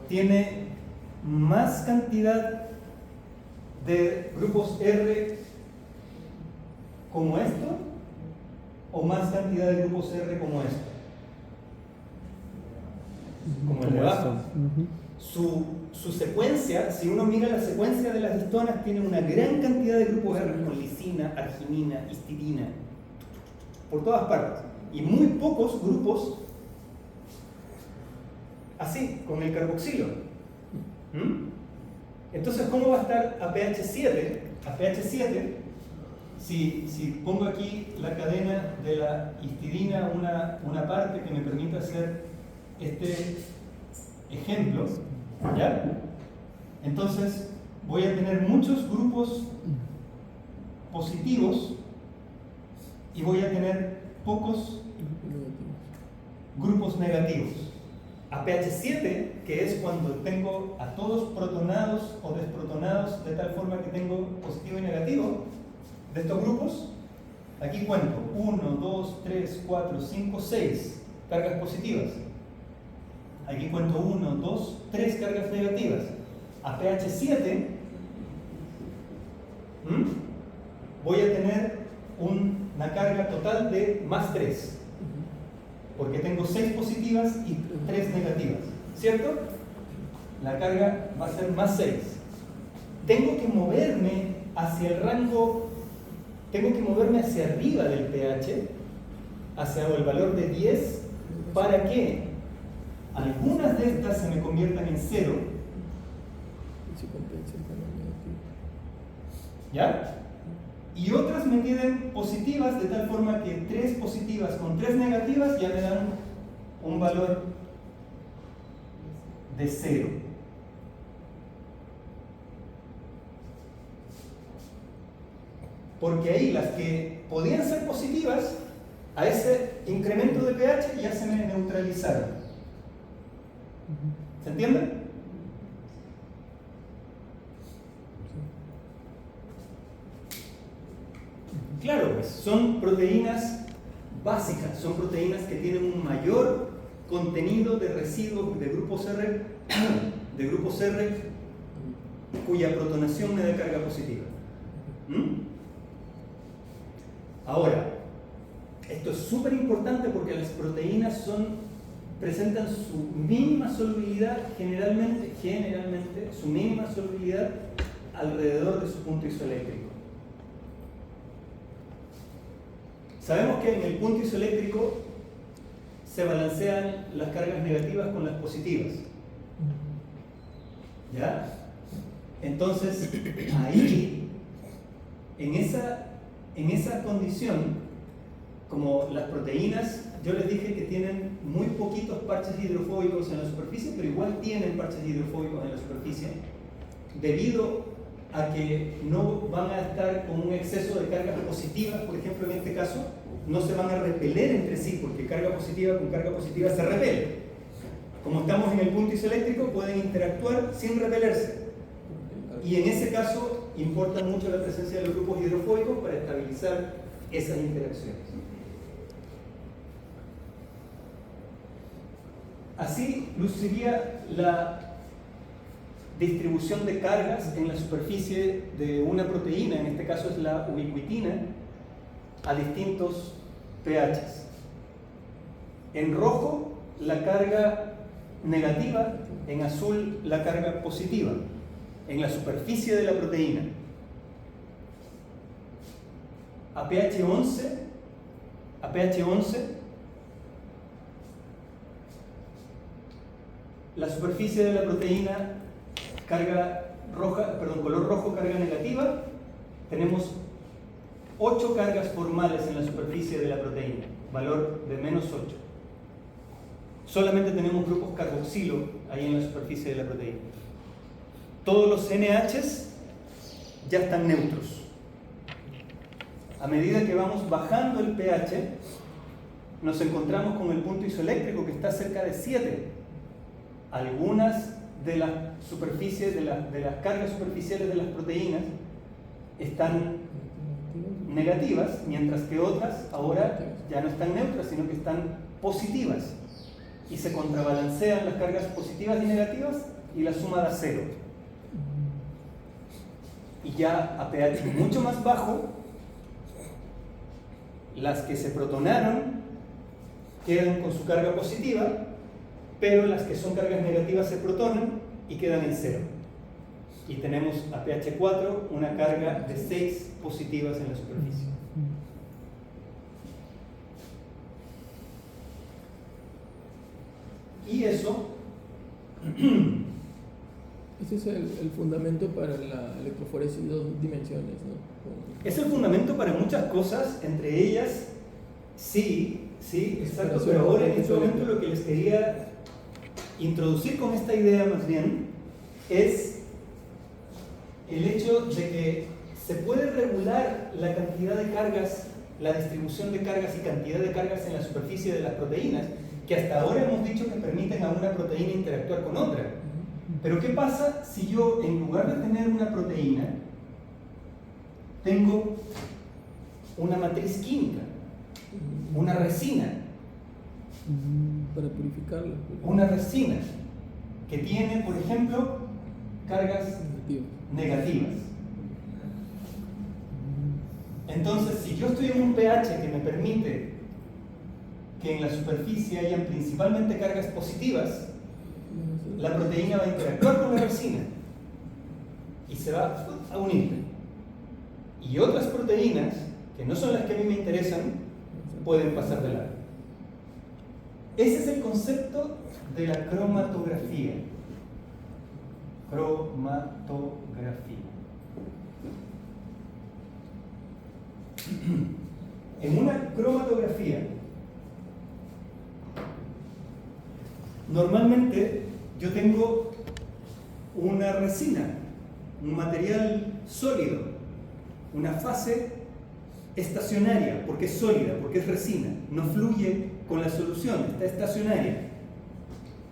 Speaker 1: Tiene más cantidad de grupos R como esto o más cantidad de grupos R como esto, como el de abajo. Su secuencia, si uno mira la secuencia de las histonas, tiene una gran cantidad de grupos R con lisina, arginina, histidina, por todas partes, y muy pocos grupos así, con el carboxilo. Entonces, ¿cómo va a estar APH 7? APH 7, si pongo aquí la cadena de la histidina, una parte que me permite hacer este ejemplo, ¿ya? Entonces, voy a tener muchos grupos positivos y voy a tener pocos grupos negativos. APH 7, que es cuando tengo a todos protonados o desprotonados de tal forma que tengo positivo y negativo de estos grupos, aquí cuento 1, 2, 3, 4, 5, 6 cargas positivas. Aquí cuento 1, 2, 3 cargas negativas. APH 7 voy a tener una carga total de más 3, porque tengo 6 positivas y 3 negativas, ¿cierto? La carga va a ser más 6. Tengo que moverme hacia el rango, tengo que moverme hacia arriba del pH, hacia el valor de 10, para que algunas de estas se me conviertan en 0. ¿Ya? Y otras me queden positivas de tal forma que 3 positivas con 3 negativas ya me dan un valor de 0. Porque ahí las que podían ser positivas, a ese incremento de pH ya se me neutralizaron. ¿Se entiende? Claro, pues son proteínas básicas, son proteínas que tienen un mayor contenido de residuos de grupos R, cuya protonación me da carga positiva. Ahora, esto es súper importante porque las proteínas presentan su mínima solubilidad, generalmente su mínima solubilidad alrededor de su punto isoeléctrico. Sabemos que en el punto isoeléctrico se balancean las cargas negativas con las positivas. ¿Ya? Entonces, ahí, en esa condición, como las proteínas, yo les dije que tienen muy poquitos parches hidrofóbicos en la superficie, pero igual tienen parches hidrofóbicos en la superficie, debido a que no van a estar con un exceso de cargas positivas, por ejemplo, en este caso, no se van a repeler entre sí, porque carga positiva con carga positiva se repele. Como estamos en el punto isoeléctrico, pueden interactuar sin repelerse. Y en ese caso, importa mucho la presencia de los grupos hidrofóbicos para estabilizar esas interacciones. Así luciría la distribución de cargas en la superficie de una proteína, en este caso es la ubiquitina, a distintos pHs. En rojo la carga negativa, en azul la carga positiva, en la superficie de la proteína. A pH 11, la superficie de la proteína color rojo, carga negativa. Tenemos 8 cargas formales en la superficie de la proteína, valor de menos 8. Solamente tenemos grupos carboxilo ahí en la superficie de la proteína. Todos los NHs ya están neutros. A medida que vamos bajando el pH, nos encontramos con el punto isoeléctrico que está cerca de 7. Algunas de las superficies, de las cargas superficiales de las proteínas están negativas, mientras que otras ahora ya no están neutras, sino que están positivas. Y se contrabalancean las cargas positivas y negativas y la suma da 0. Y ya a pH mucho más bajo, las que se protonaron quedan con su carga positiva, pero las que son cargas negativas se protonan y quedan en 0. Y tenemos a pH 4 una carga de 6 positivas en la superficie. Y eso
Speaker 5: Ese es el fundamento para la electroforesis de 2 dimensiones, ¿no?
Speaker 1: es el fundamento para muchas cosas, entre ellas, sí, exacto, pero ahora en este momento lo que les quería introducir con esta idea más bien es el hecho de que se puede regular la cantidad de cargas, la distribución de cargas y cantidad de cargas en la superficie de las proteínas, que hasta ahora hemos dicho que permiten a una proteína interactuar con otra. Pero ¿qué pasa si yo, en lugar de tener una proteína, tengo una matriz química, una resina?
Speaker 5: Para purificarla.
Speaker 1: Una resina que tiene, por ejemplo, cargas negativas. Entonces, si yo estoy en un pH que me permite que en la superficie hayan principalmente cargas positivas, la proteína va a interactuar con la resina y se va a unir. Y otras proteínas, que no son las que a mí me interesan, pueden pasar de largo. Ese es el concepto de la cromatografía. Cromatografía. En una cromatografía, normalmente yo tengo una resina, un material sólido, una fase estacionaria, porque es sólida, porque es resina, no fluye con la solución, está estacionaria.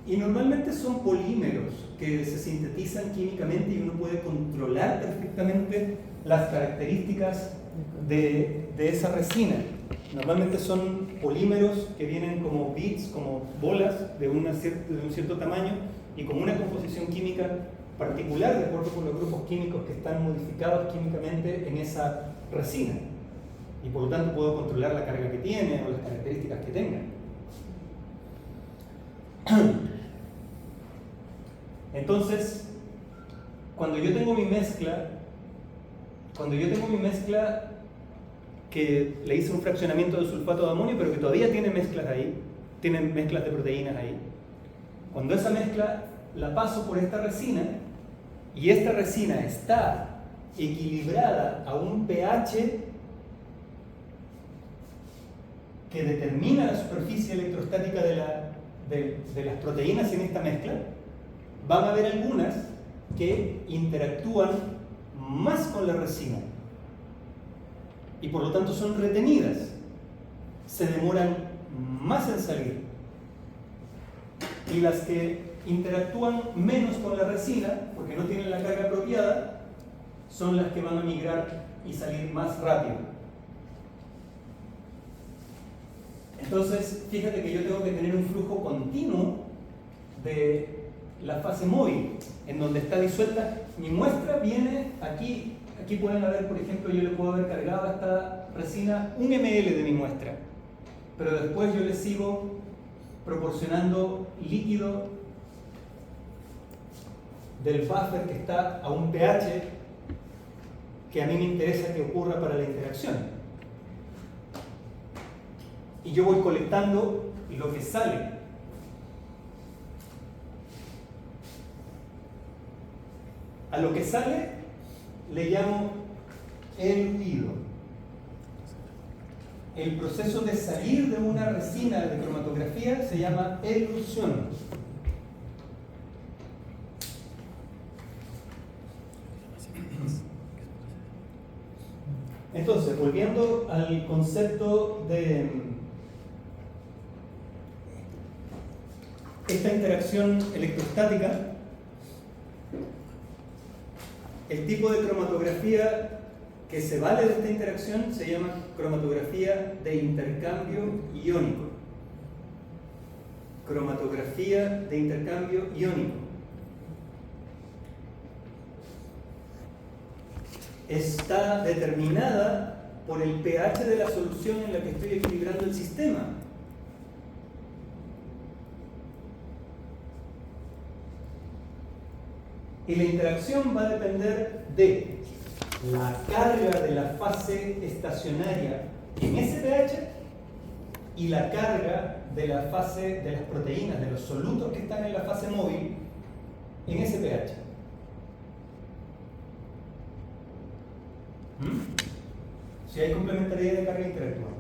Speaker 1: Y normalmente son polímeros que se sintetizan químicamente y uno puede controlar perfectamente las características de esa resina. Normalmente son polímeros que vienen como bits, como bolas de un cierto tamaño y con una composición química particular de acuerdo con los grupos químicos que están modificados químicamente en esa resina. Y por lo tanto puedo controlar la carga que tiene o las características que tenga. Entonces, cuando yo tengo mi mezcla que le hice un fraccionamiento de sulfato de amonio, pero que todavía tiene mezclas ahí, tiene mezclas de proteínas ahí, cuando esa mezcla la paso por esta resina y esta resina está equilibrada a un pH que determina la superficie electrostática de las proteínas en esta mezcla, van a haber algunas que interactúan más con la resina y por lo tanto son retenidas, se demoran más en salir, y las que interactúan menos con la resina porque no tienen la carga apropiada son las que van a migrar y salir más rápido. Entonces, fíjate que yo tengo que tener un flujo continuo de la fase móvil, en donde está disuelta. Mi muestra viene aquí. Aquí pueden ver, por ejemplo, yo le puedo haber cargado a esta resina 1 ml de mi muestra, pero después yo le sigo proporcionando líquido del buffer que está a un pH que a mí me interesa que ocurra para la interacción. Y yo voy colectando lo que sale. A lo que sale le llamo eluido. El proceso de salir de una resina de cromatografía se llama elución. Entonces, volviendo al concepto de esta interacción electrostática, el tipo de cromatografía que se vale de esta interacción se llama cromatografía de intercambio iónico. Cromatografía de intercambio iónico. Está determinada por el pH de la solución en la que estoy equilibrando el sistema. Y la interacción va a depender de la carga de la fase estacionaria en ese pH y la carga de la fase de las proteínas, de los solutos que están en la fase móvil en ese pH. Si hay complementariedad de carga interactual.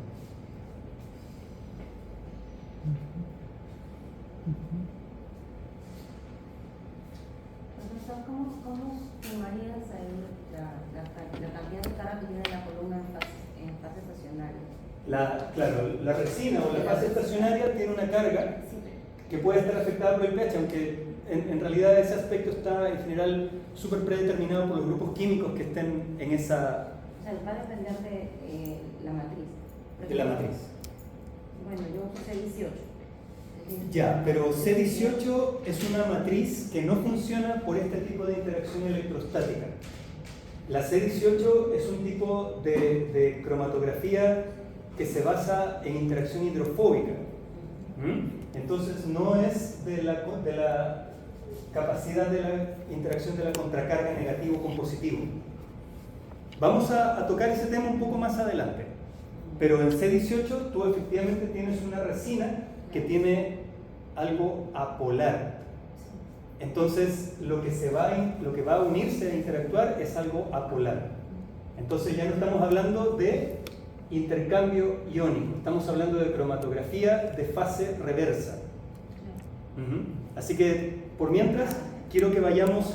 Speaker 7: Profesor, ¿cómo estimarías la cantidad de carga que tiene la columna en fase estacionaria?
Speaker 1: Claro, la resina o la fase estacionaria tiene una carga que puede estar afectada por el pH, aunque en realidad ese aspecto está en general súper predeterminado por los grupos químicos que estén en esa...
Speaker 7: O sea, va a depender de la matriz.
Speaker 1: De la matriz.
Speaker 7: Bueno, yo puse 18.
Speaker 1: Ya, pero C18 es una matriz que no funciona por este tipo de interacción electrostática. La C18 es un tipo de cromatografía que se basa en interacción hidrofóbica. Entonces no es de la capacidad de la interacción de la contracarga negativo con positivo. Vamos a tocar ese tema un poco más adelante. Pero en C18 tú efectivamente tienes una resina que tiene algo apolar. Entonces lo que va a unirse a interactuar es algo apolar. Entonces ya no estamos hablando de intercambio iónico, estamos hablando de cromatografía de fase reversa. Así que por mientras quiero que vayamos,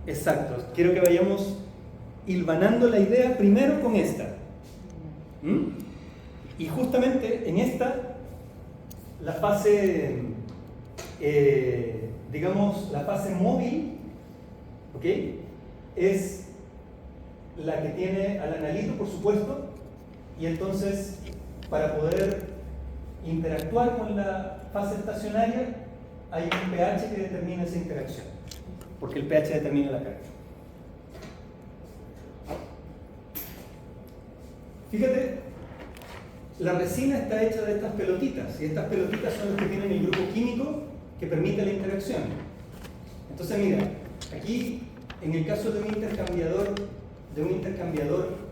Speaker 1: exacto, quiero que vayamos hilvanando la idea primero con esta. Y justamente en esta, la fase, digamos, la fase móvil, ¿ok? Es la que tiene al analito, por supuesto, y entonces para poder interactuar con la fase estacionaria hay un pH que determina esa interacción, porque el pH determina la carga. Fíjate, la resina está hecha de estas pelotitas, y estas pelotitas son las que tienen el grupo químico que permite la interacción. Entonces mira, aquí en el caso de un intercambiador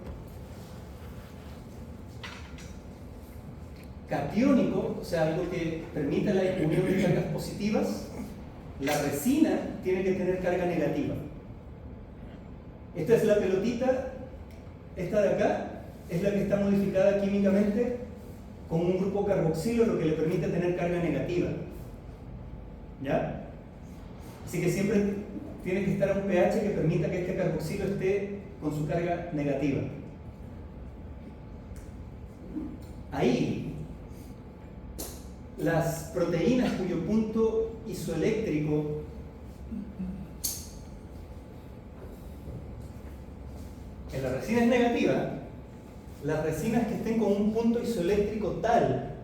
Speaker 1: catiónico, o sea, algo que permita la unión de cargas positivas, la resina tiene que tener carga negativa. Esta es la pelotita, esta de acá es la que está modificada químicamente con un grupo carboxilo, lo que le permite tener carga negativa. ¿Ya? Así que siempre tiene que estar a un pH que permita que este carboxilo esté con su carga negativa. Ahí, las proteínas cuyo punto isoeléctrico en la resina es negativa, las resinas que estén con un punto isoeléctrico tal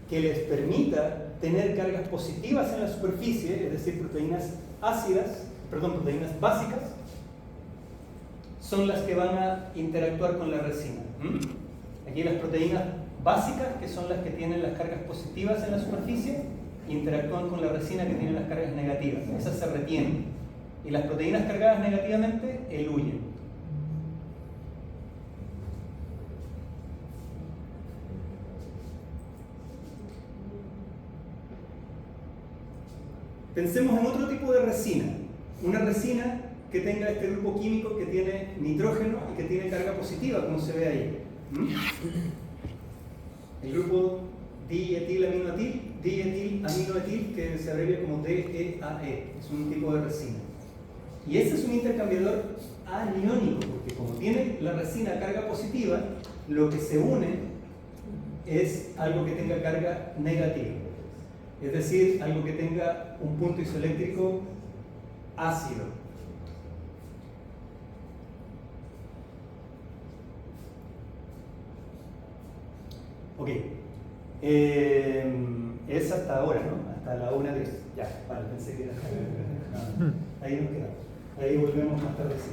Speaker 1: que les permita tener cargas positivas en la superficie, es decir, proteínas básicas, son las que van a interactuar con la resina. Aquí las proteínas básicas, que son las que tienen las cargas positivas en la superficie, interactúan con la resina que tiene las cargas negativas. Esas se retienen. Y las proteínas cargadas negativamente eluyen. Pensemos en otro tipo de resina. Una resina que tenga este grupo químico que tiene nitrógeno y que tiene carga positiva, como se ve ahí. El grupo dietilaminoetil, que se abrevia como DEAE, es un tipo de resina. Y este es un intercambiador aniónico, porque como tiene la resina carga positiva, lo que se une es algo que tenga carga negativa. Es decir, algo que tenga un punto isoeléctrico ácido. Ok. Es hasta ahora, ¿no? Hasta la 1:10. Ya, vale, pensé que era hasta ahí nos quedamos. Ahí volvemos más tarde, sí.